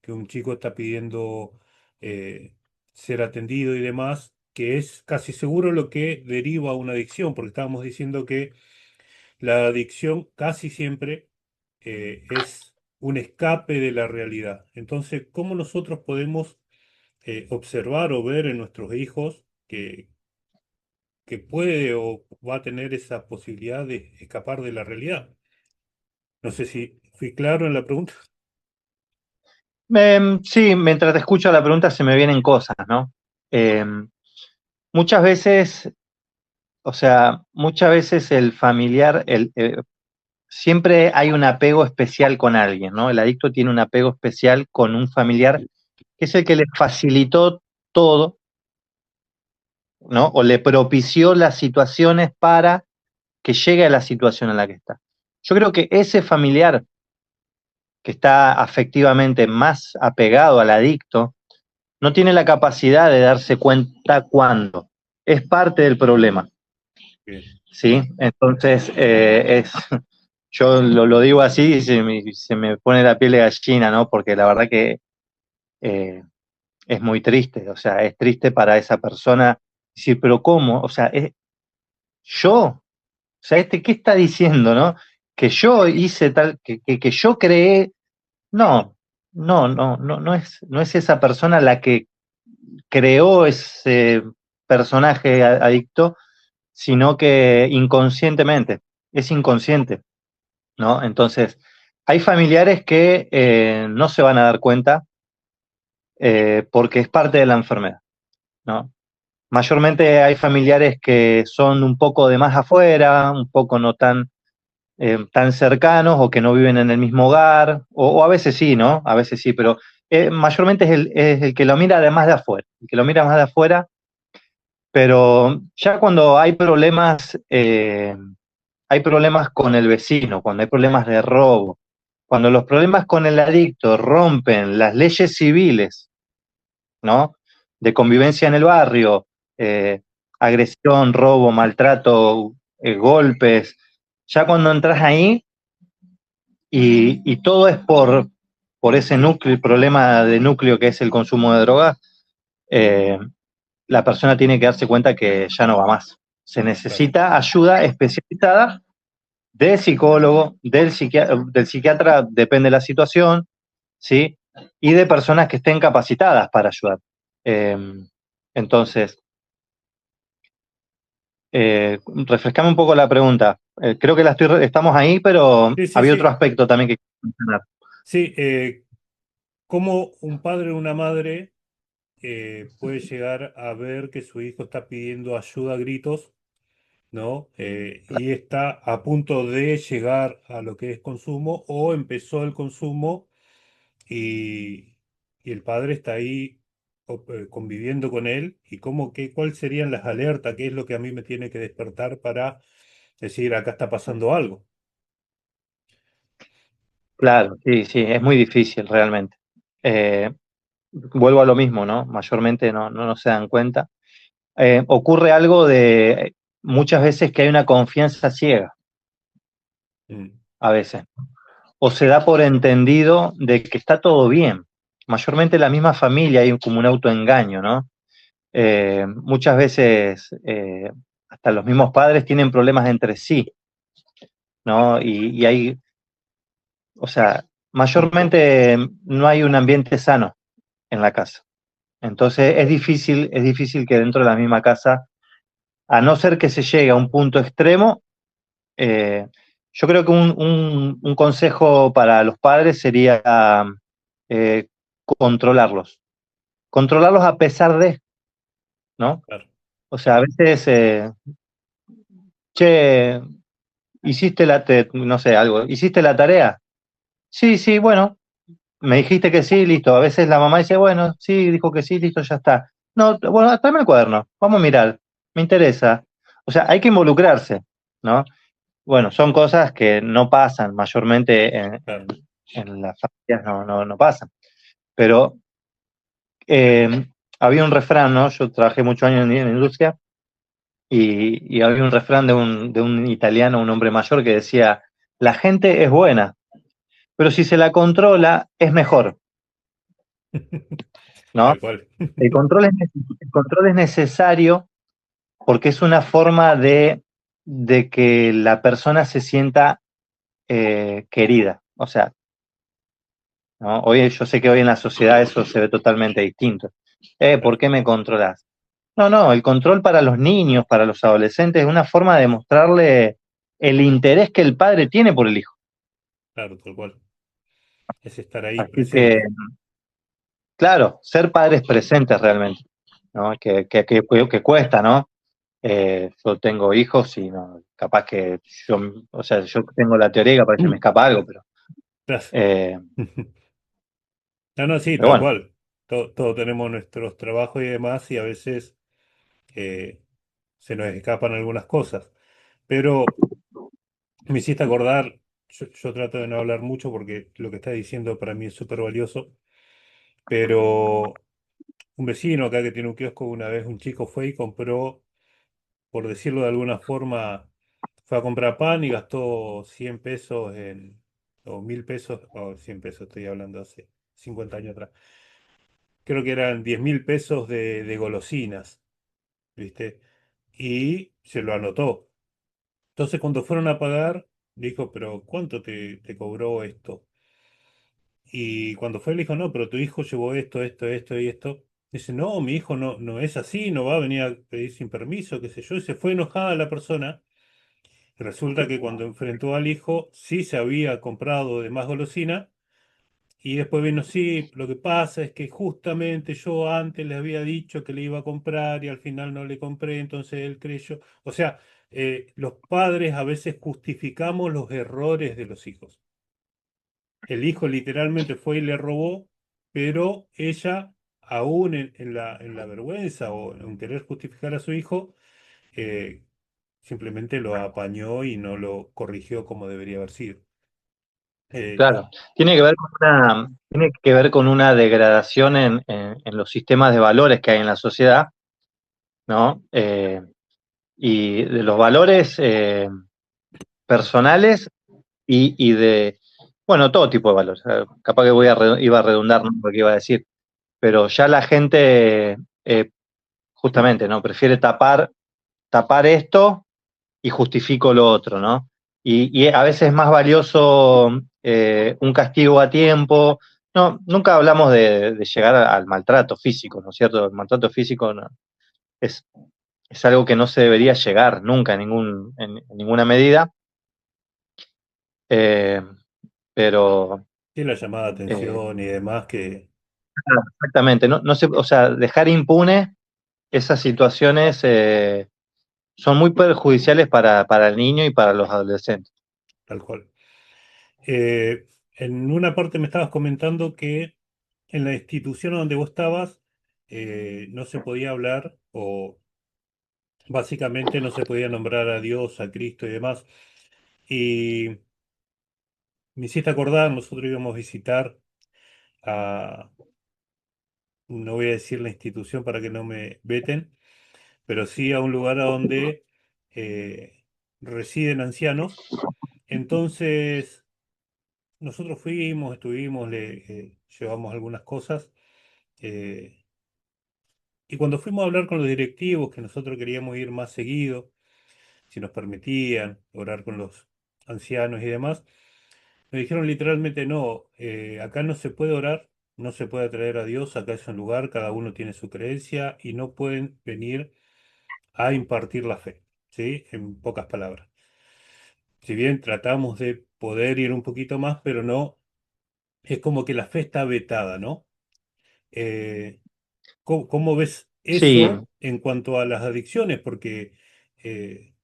que un chico está pidiendo eh, ser atendido y demás, que es casi seguro lo que deriva a una adicción, porque estábamos diciendo que la adicción casi siempre es un escape de la realidad? Entonces, ¿cómo nosotros podemos observar o ver en nuestros hijos que puede o va a tener esa posibilidad de escapar de la realidad? No sé si fui claro en la pregunta. Sí, mientras te escucho la pregunta se me vienen cosas, ¿no? Muchas veces, o sea, muchas veces el familiar, siempre hay un apego especial con alguien, ¿no? El adicto tiene un apego especial con un familiar que es el que le facilitó todo, ¿no? O le propició las situaciones para que llegue a la situación en la que está. Yo creo que ese familiar que está afectivamente más apegado al adicto no tiene la capacidad de darse cuenta cuándo. Es parte del problema, Bien, ¿sí? Entonces, yo lo digo así y se me pone la piel de gallina, ¿no? Porque la verdad que eh, es muy triste, o sea, es triste para esa persona decir, pero ¿cómo? O sea, yo, o sea, ¿qué está diciendo, no? Que yo hice tal, que yo creé, no, no es esa persona la que creó ese personaje adicto, sino que inconscientemente, es inconsciente, ¿no? Entonces, hay familiares que no se van a dar cuenta porque es parte de la enfermedad, ¿no? Mayormente hay familiares que son un poco de más afuera, un poco no tan tan cercanos o que no viven en el mismo hogar, o a veces sí, ¿no? A veces sí, pero mayormente es el que lo mira además de afuera, el que lo mira más de afuera, pero ya cuando hay problemas con el vecino, cuando hay problemas de robo, cuando los problemas con el adicto rompen las leyes civiles, ¿no? De convivencia en el barrio, eh, agresión, robo, maltrato, golpes. Ya cuando entras ahí y todo es por ese núcleo, el problema de núcleo que es el consumo de drogas, eh, la persona tiene que darse cuenta que ya no va más. Se Claro. necesita ayuda especializada del psicólogo, del psiquiatra, depende de la situación, ¿sí? Y de personas que estén capacitadas para ayudar. Eh, entonces, refrescame un poco la pregunta. Creo que estamos ahí, pero Sí, sí, había otro sí. aspecto también que quiero mencionar. Sí, cómo un padre o una madre puede llegar a ver que su hijo está pidiendo ayuda a gritos, ¿no? Y está a punto de llegar a lo que es consumo o empezó el consumo y, y el padre está ahí conviviendo con él y cuáles serían las alertas, qué es lo que a mí me tiene que despertar para decir, acá está pasando algo. Claro, sí, sí, es muy difícil realmente. Eh, Vuelvo a lo mismo, ¿no? Mayormente no se dan cuenta. Ocurre algo de muchas veces que hay una confianza ciega, Mm, a veces, o se da por entendido de que está todo bien. Mayormente en la misma familia hay como un autoengaño, ¿no? Muchas veces hasta los mismos padres tienen problemas entre sí, ¿no? Y hay, o sea, mayormente no hay un ambiente sano en la casa. Entonces es difícil que dentro de la misma casa, a no ser que se llegue a un punto extremo, eh, yo creo que un consejo para los padres sería eh, controlarlos. Controlarlos a pesar de, ¿no? claro. O sea, a veces, che, no sé, algo, ¿hiciste la tarea? Sí, sí, bueno, me dijiste que sí, listo. A veces la mamá dice, bueno, sí, dijo que sí, listo, ya está. No, bueno, tráeme el cuaderno, vamos a mirar, me interesa. O sea, hay que involucrarse, ¿no? Bueno, son cosas que no pasan, mayormente Claro. en las familias no pasan. Pero eh, había un refrán, ¿no? Yo trabajé muchos años en la industria y había un refrán de un italiano, un hombre mayor, que decía, la gente es buena, pero si se la controla es mejor, ¿no? Tal cual. El control es necesario porque es una forma de que la persona se sienta querida. O sea, ¿no? Hoy, yo sé que hoy en la sociedad eso se ve totalmente distinto. ¿Por Claro, qué me controlas? No, no, el control para los niños, para los adolescentes, es una forma de mostrarle el interés que el padre tiene por el hijo. claro, tal cual. Es estar ahí Así que, presente. claro, ser padres presentes realmente, ¿no? Que cuesta, ¿no? Yo tengo hijos y no, capaz que yo, o sea, yo tengo la teoría y capaz que se me escapa algo, Claro. eh, No, no, sí, pero tal bueno, cual. Todos tenemos nuestros trabajos y demás y a veces eh, se nos escapan algunas cosas. Pero me hiciste acordar, yo trato de no hablar mucho porque lo que estás diciendo para mí es súper valioso, pero un vecino acá que tiene un kiosco, una vez un chico fue y compró, por decirlo de alguna forma, fue a comprar pan y gastó 100 pesos o 1000 pesos, o 100 pesos estoy hablando hace 50 años atrás. Creo que eran 10.000 pesos de golosinas, ¿viste? Y se lo anotó. Entonces cuando fueron a pagar, dijo, pero ¿cuánto te cobró esto? Y cuando fue, le dijo, no, pero tu hijo llevó esto, esto, esto y esto. Dice, no, mi hijo no es así, no va a venir a pedir sin permiso, qué sé yo. Y se fue enojada la persona. Y resulta que cuando enfrentó al hijo, sí se había comprado de más golosina. Y después vino, sí, lo que pasa es que justamente yo antes le había dicho que le iba a comprar y al final no le compré, entonces él creyó. O sea, los padres a veces justificamos los errores de los hijos. El hijo literalmente fue y le robó, pero ella, aún en la vergüenza o en querer justificar a su hijo, eh, simplemente lo apañó y no lo corrigió como debería haber sido. Claro, tiene que ver con una degradación en los sistemas de valores que hay en la sociedad, ¿no? Y de los valores personales y de, bueno, todo tipo de valores. Capaz que iba a redundar, ¿no? Lo que iba a decir, pero ya la gente, justamente, ¿no? Prefiere tapar esto y justifico lo otro, ¿no? Y a veces es más valioso un castigo a tiempo. No, nunca hablamos de llegar al maltrato físico, ¿no es cierto? El maltrato físico es, es algo que no se debería llegar nunca en ninguna medida, eh, pero Sí, la llamada de eh, atención y demás que exactamente, o sea, dejar impune esas situaciones son muy perjudiciales para el niño y para los adolescentes. tal cual. En una parte me estabas comentando que en la institución donde vos estabas no se podía hablar o básicamente no se podía nombrar a Dios, a Cristo y demás. Y me hiciste acordar, nosotros íbamos a visitar a, no voy a decir la institución para que no me veten, pero sí a un lugar a donde residen ancianos. Entonces, nosotros fuimos, estuvimos, le llevamos algunas cosas. eh, y cuando fuimos a hablar con los directivos, que nosotros queríamos ir más seguido, si nos permitían orar con los ancianos y demás, me dijeron literalmente, no, acá no se puede orar, no se puede traer a Dios, acá es un lugar, cada uno tiene su creencia y no pueden venir a impartir la fe, ¿sí? En pocas palabras. Si bien tratamos de poder ir un poquito más, pero no, es como que la fe está vetada, ¿no? Eh, ¿cómo ves Sí, eso en cuanto a las adicciones? Porque, eh,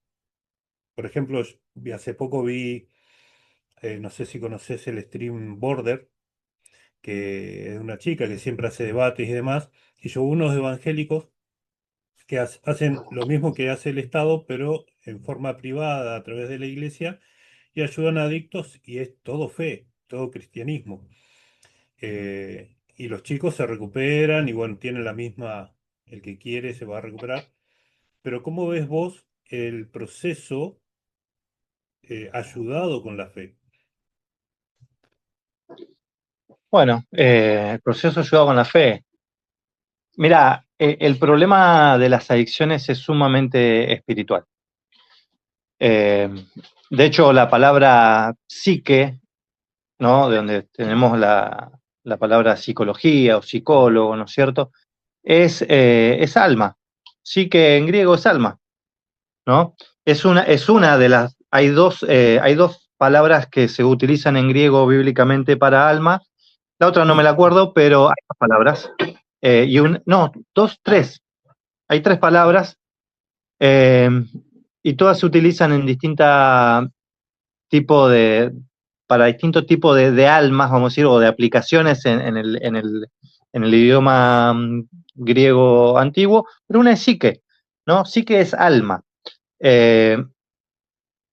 por ejemplo, hace poco vi, no sé si conoces el stream Border, que es una chica que siempre hace debates y demás, y yo unos evangélicos que hacen lo mismo que hace el Estado, pero en forma privada a través de la iglesia, y ayudan a adictos, y es todo fe, todo cristianismo. Y los chicos se recuperan, y bueno, tienen la misma, el que quiere se va a recuperar. Pero ¿cómo ves vos el proceso ayudado con la fe? bueno, el proceso ayuda con la fe. Mira, el problema de las adicciones es sumamente espiritual. Eh, de hecho, la palabra psique, ¿no? De donde tenemos la palabra psicología o psicólogo, ¿no es cierto? Es alma. Psique en griego es alma, ¿no? Es una de las. Hay dos palabras que se utilizan en griego bíblicamente para alma. La otra no me la acuerdo, pero hay dos palabras. No, dos, tres. Hay tres palabras eh, y todas se utilizan en tipo de, para distintos tipos de almas, vamos a decir, o de aplicaciones en el idioma griego antiguo, pero una es psique, ¿no? Psique es alma. Eh,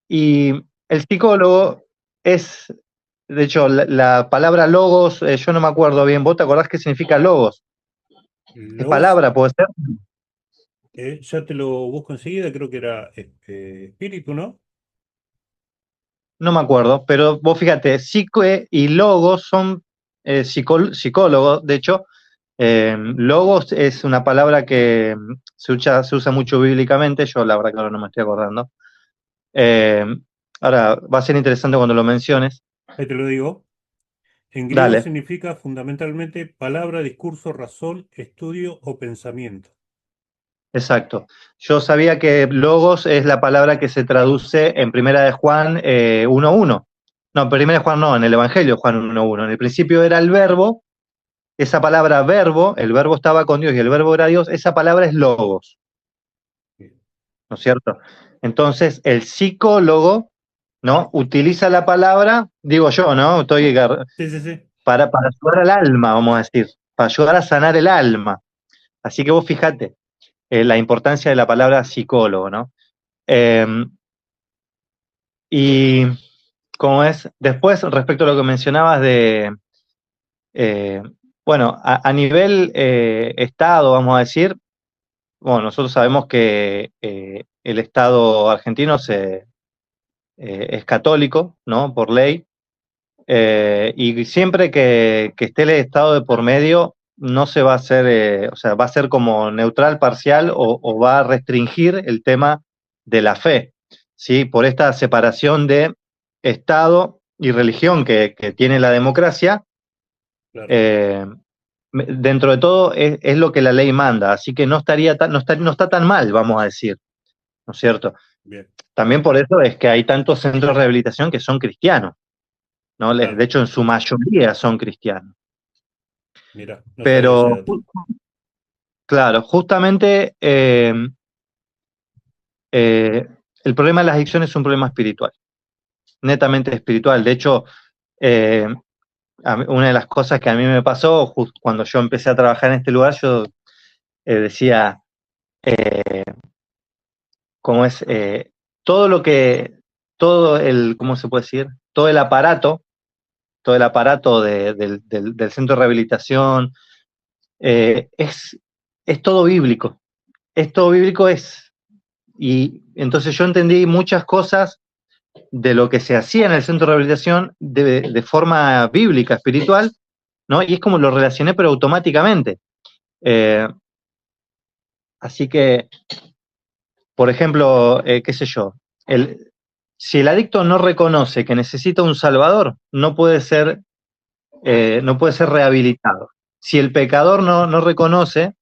y el psicólogo es, de hecho, la palabra logos, yo no me acuerdo bien, ¿vos te acordás qué significa logos? ¿Es Logos, palabra, puede ser? ya te lo busco enseguida, creo que era espíritu, ¿no? No me acuerdo, pero vos fíjate, psique y logos son psicólogos, de hecho. Logos es una palabra que se usa mucho bíblicamente, yo la verdad que ahora no me estoy acordando. Eh, Ahora va a ser interesante cuando lo menciones. Ahí te lo digo. En griego Dale, significa fundamentalmente palabra, discurso, razón, estudio o pensamiento. exacto. Yo sabía que logos es la palabra que se traduce en Primera de Juan 1:1. No, Primera de Juan no, en el Evangelio de Juan 1:1. En el principio era el verbo, esa palabra verbo, el verbo estaba con Dios y el verbo era Dios, esa palabra es logos, ¿no es cierto? Entonces, el psicólogo, ¿no? Utiliza la palabra, digo yo, ¿no? Sí, sí, sí. Para ayudar al alma, vamos a decir, para ayudar a sanar el alma. Así que vos fíjate la importancia de la palabra psicólogo, ¿no? Eh, y como es, después, respecto a lo que mencionabas eh, bueno, a nivel Estado, vamos a decir, bueno, nosotros sabemos que el Estado argentino es católico, ¿no? Por ley. Y siempre que esté el Estado de por medio, no se va a hacer, o sea, va a ser como neutral, parcial o va a restringir el tema de la fe, ¿sí? Por esta separación de Estado y religión que tiene la democracia, Claro. eh, dentro de todo es lo que la ley manda, así que no está tan mal, vamos a decir, ¿no es cierto? Bien. También por eso es que hay tantos centros de rehabilitación que son cristianos, ¿no? De Claro. hecho, en su mayoría son cristianos. Mira, no sabía ese Pero, dato. claro, justamente eh, el problema de las adicciones es un problema espiritual, netamente espiritual. De hecho, eh, una de las cosas que a mí me pasó cuando yo empecé a trabajar en este lugar, yo decía, ¿cómo es? Todo lo que, todo el, ¿cómo se puede decir? Todo el aparato del centro de rehabilitación, eh, es, es todo bíblico. Es todo bíblico, y entonces yo entendí muchas cosas de lo que se hacía en el centro de rehabilitación de forma bíblica, espiritual, ¿no? Y es como lo relacioné, pero automáticamente. Eh, Así que, por ejemplo, qué sé yo, si el adicto no reconoce que necesita un salvador, no puede ser rehabilitado. Si el pecador no reconoce,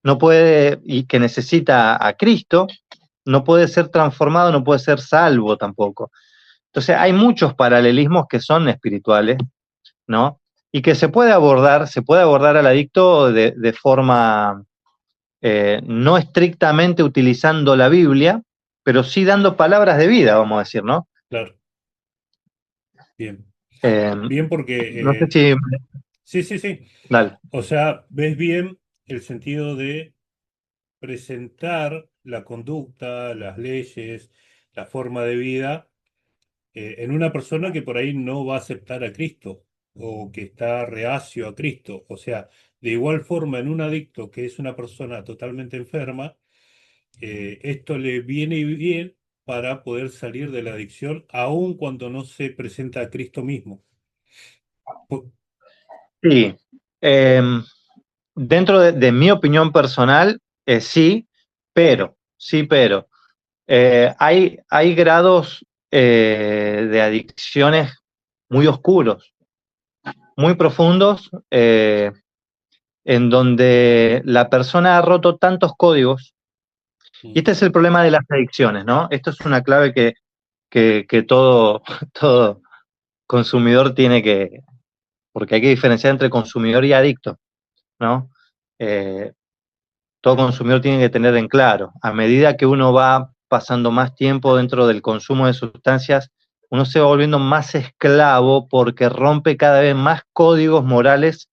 no puede, y que necesita a Cristo, no puede ser transformado, no puede ser salvo tampoco. Entonces hay muchos paralelismos que son espirituales, ¿no? Y que se puede abordar al adicto de forma no estrictamente utilizando la Biblia, pero sí dando palabras de vida, vamos a decir, ¿no? Claro. Bien. Eh, Bien no porque, sé si... sí, sí, sí. Dale. O sea, ves bien el sentido de presentar la conducta, las leyes, la forma de vida en una persona que por ahí no va a aceptar a Cristo o que está reacio a Cristo. O sea, de igual forma en un adicto que es una persona totalmente enferma, esto le viene bien para poder salir de la adicción, aun cuando no se presenta a Cristo mismo. Po- Sí. Dentro de mi opinión personal, sí, pero hay grados de adicciones muy oscuros, muy profundos, en donde la persona ha roto tantos códigos. Y Mm, este es el problema de las adicciones, ¿no? Esto es una clave que todo, todo consumidor tiene porque hay que diferenciar entre consumidor y adicto, ¿no? Eh, Todo consumidor tiene que tener en claro, a medida que uno va pasando más tiempo dentro del consumo de sustancias, uno se va volviendo más esclavo porque rompe cada vez más códigos morales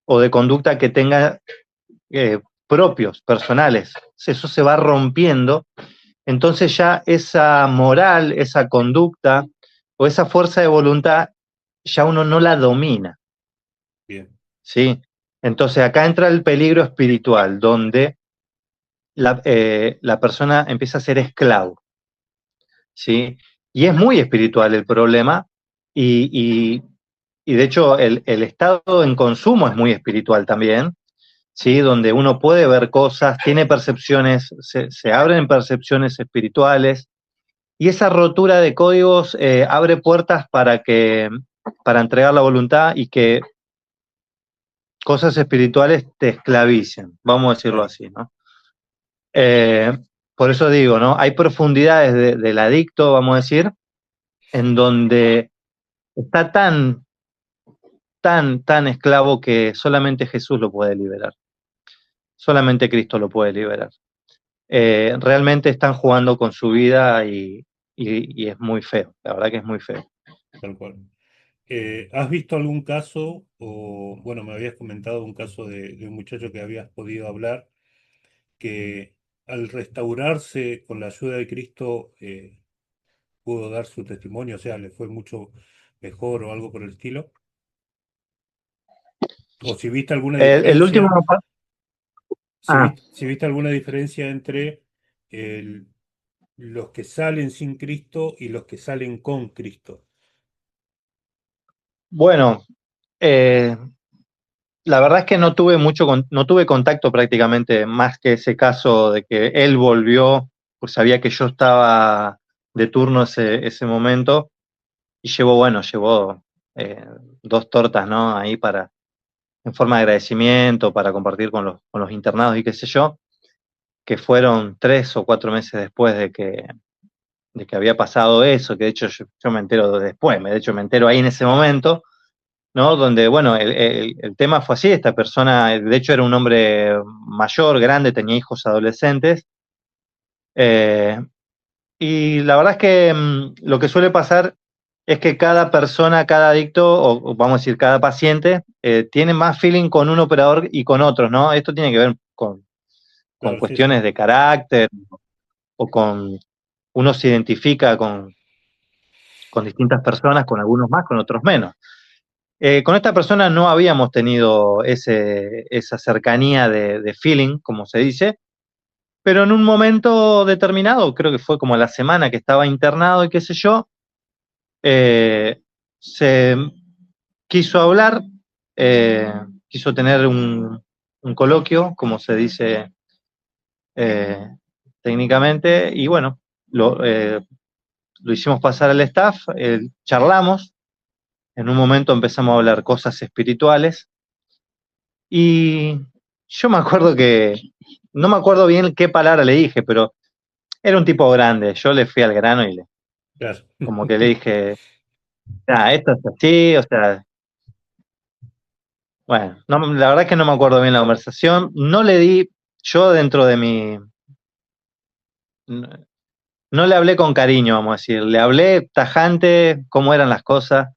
o de conducta que tenga propios, personales. Eso se va rompiendo, entonces ya esa moral, esa conducta o esa fuerza de voluntad ya uno no la domina, bien, ¿sí? Entonces acá entra el peligro espiritual, donde la persona empieza a ser esclavo, ¿sí? Y es muy espiritual el problema, y, y, y de hecho el estado en consumo es muy espiritual también, ¿sí? Donde uno puede ver cosas, tiene percepciones, se abren percepciones espirituales, y esa rotura de códigos abre puertas para entregar la voluntad y que cosas espirituales te esclavicen, vamos a decirlo claro. así, ¿no? Eh, por eso digo, ¿no? Hay profundidades del adicto, vamos a decir, en donde está tan esclavo que solamente Jesús lo puede liberar. Solamente Cristo lo puede liberar. realmente están jugando con su vida y es muy feo, la verdad que es muy feo. tal cual. ¿Has visto algún caso, o bueno, me habías comentado un caso de un muchacho que habías podido hablar, que al restaurarse con la ayuda de Cristo pudo dar su testimonio, o sea, le fue mucho mejor o algo por el estilo? O si viste alguna El último... diferencia, Ah, si viste alguna diferencia entre el- los que salen sin Cristo y los que salen con Cristo. bueno, eh, la verdad es que no tuve contacto prácticamente más que ese caso de que él volvió, pues sabía que yo estaba de turno ese momento y llevó eh, dos tortas, ¿no? Ahí en forma de agradecimiento, para compartir con los internados y qué sé yo, que fueron 3 o 4 meses después de que había pasado eso, que de hecho yo me entero después, de hecho me entero ahí en ese momento, ¿no? Donde, bueno, el tema fue así, esta persona, de hecho era un hombre mayor, grande, tenía hijos adolescentes, eh, y la verdad es que lo que suele pasar es que cada persona, cada adicto, o vamos a decir, cada paciente, tiene más feeling con un operador y con otros, ¿no? Esto tiene que ver con Claro, sí, sí. cuestiones de carácter o con, uno se identifica con distintas personas, con algunos más, con otros menos. Con esta persona no habíamos tenido esa cercanía de feeling, como se dice, pero en un momento determinado, creo que fue como la semana que estaba internado y qué sé yo, se quiso hablar, eh, quiso tener un coloquio, como se dice eh, técnicamente, y bueno, lo hicimos pasar al staff, charlamos, en un momento empezamos a hablar cosas espirituales. Y yo me acuerdo no me acuerdo bien qué palabra le dije, pero era un tipo grande. Yo le fui al grano y Claro. como que le dije, ah, esto es así, o sea, bueno, la verdad es que no me acuerdo bien la conversación. No le di, yo dentro de no, no le hablé con cariño, vamos a decir, le hablé tajante, cómo eran las cosas.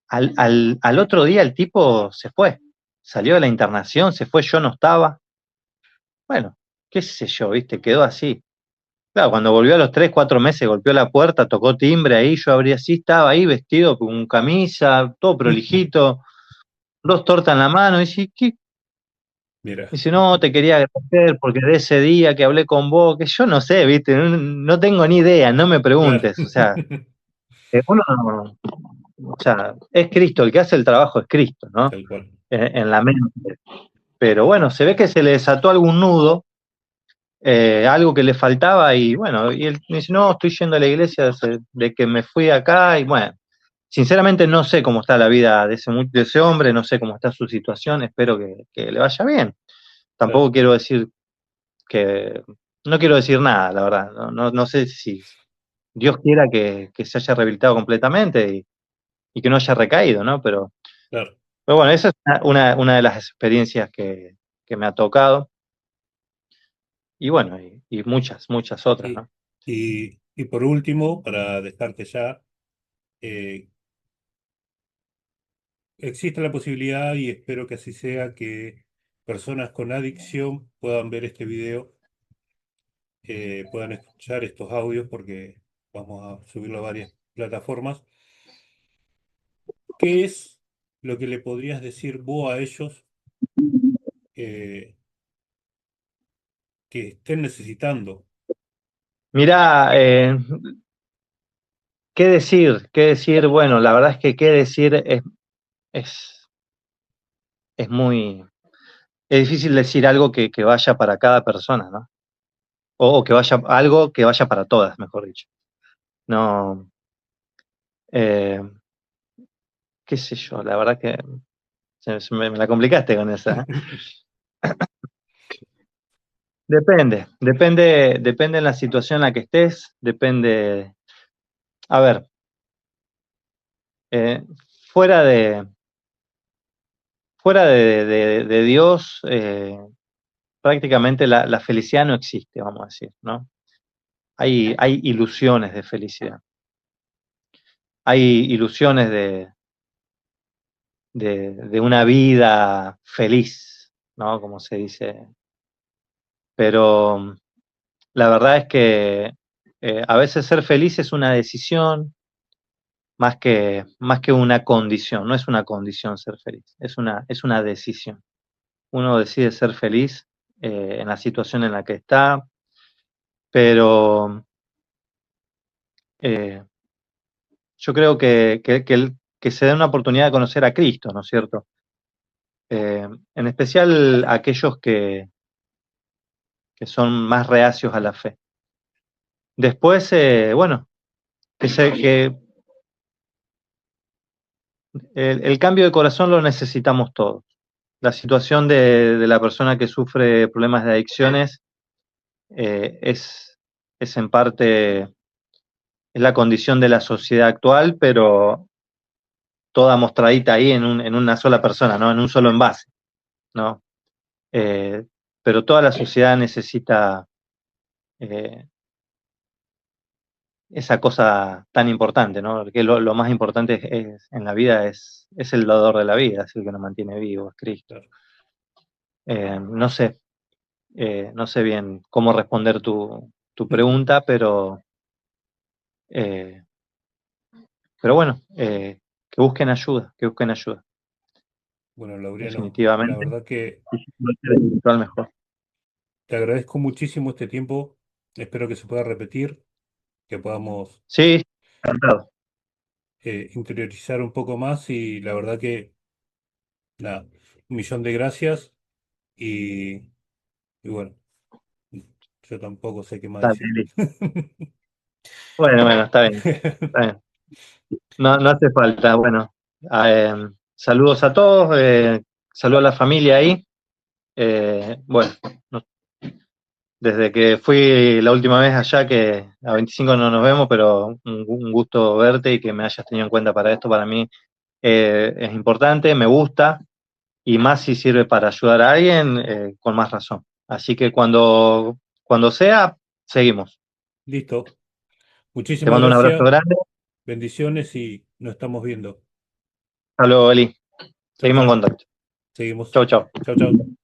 Al otro día el tipo se fue, salió de la internación, se fue, yo no estaba. Bueno, qué sé yo, viste, quedó así. Claro, cuando volvió a los 3, 4 meses, golpeó la puerta, tocó timbre ahí, yo abrí así, estaba ahí vestido con camisa, todo prolijito, dos tortas en la mano, y dice, ¿qué? Mira, Dice, no, te quería agradecer porque de ese día que hablé con vos, que yo no sé, viste, no tengo ni idea, no me claro. preguntes, o sea, uno, o sea, es Cristo, el que hace el trabajo es Cristo, ¿no? Tal cual. En la mente. Pero bueno, se ve que se le desató algún nudo, algo que le faltaba y bueno, y él me dice, no, estoy yendo a la iglesia de que me fui acá y bueno, sinceramente no sé cómo está la vida de ese hombre, no sé cómo está su situación, espero que le vaya bien. Claro, Tampoco quiero decir que, no quiero decir nada, la verdad, no sé si Dios quiera que se haya rehabilitado completamente y que no haya recaído, ¿no? claro. Pero bueno, esa es una de las experiencias que me ha tocado y bueno, y muchas otras, Y, ¿no? y por último, para dejarte ya, eh, existe la posibilidad, y espero que así sea, que personas con adicción puedan ver este video, puedan escuchar estos audios, porque vamos a subirlo a varias plataformas. ¿Qué es lo que le podrías decir vos a ellos eh, que estén necesitando? Mira, ¿qué decir? ¿Qué decir? Bueno, la verdad es que qué decir es, es muy, es difícil decir algo que vaya para cada persona, ¿no? O que vaya, algo que vaya para todas, mejor dicho. No, eh, qué sé yo, la verdad que me la complicaste con esa. ¿Eh? Depende en la situación en la que estés, depende, a ver, eh, fuera de, fuera de Dios, prácticamente la felicidad no existe, vamos a decir, ¿no? Hay ilusiones de felicidad. Hay ilusiones de una vida feliz, ¿no? Como se dice. Pero la verdad es que a veces ser feliz es una decisión más que una condición. No es una condición ser feliz, es una decisión. Uno decide ser feliz en la situación en la que está, pero eh, yo creo que se da una oportunidad de conocer a Cristo, ¿no es cierto? En especial aquellos que son más reacios a la fe. Después, bueno, que el cambio de corazón lo necesitamos todos. La situación de la persona que sufre problemas de adicciones es en parte es la condición de la sociedad actual, pero toda mostradita ahí en una sola persona, ¿no? En un solo envase, ¿no? Eh, pero toda la sociedad necesita eh, esa cosa tan importante, ¿no? Porque lo más importante en la vida es el dador de la vida, es el que nos mantiene vivos, es Cristo. Claro. No sé, no sé bien cómo responder tu pregunta, eh, pero bueno, que busquen ayuda, que busquen ayuda, Bueno, Laureano, la definitivamente. verdad que Y si puede ser espiritual, mejor. te agradezco muchísimo este tiempo. Espero que se pueda repetir, que podamos Sí, encantado. interiorizar un poco más y la verdad que, nada, un millón de gracias y, y bueno, yo tampoco sé qué más Está decir. bien, listo. Bueno, bueno, está bien, está bien. No, no hace falta. Bueno, saludos a todos, saludos a la familia ahí. Bueno, no- desde que fui la última vez allá, que a 25 no nos vemos, pero un gusto verte y que me hayas tenido en cuenta para esto, para mí es importante, me gusta, y más si sirve para ayudar a alguien, con más razón. Así que cuando sea, seguimos. Listo. Te Muchísimas mando un abrazo gracias, grande. bendiciones y nos estamos viendo. Hasta luego, Eli. Chau, Seguimos en chau. contacto. Seguimos. Chau, chau. Chau, chau.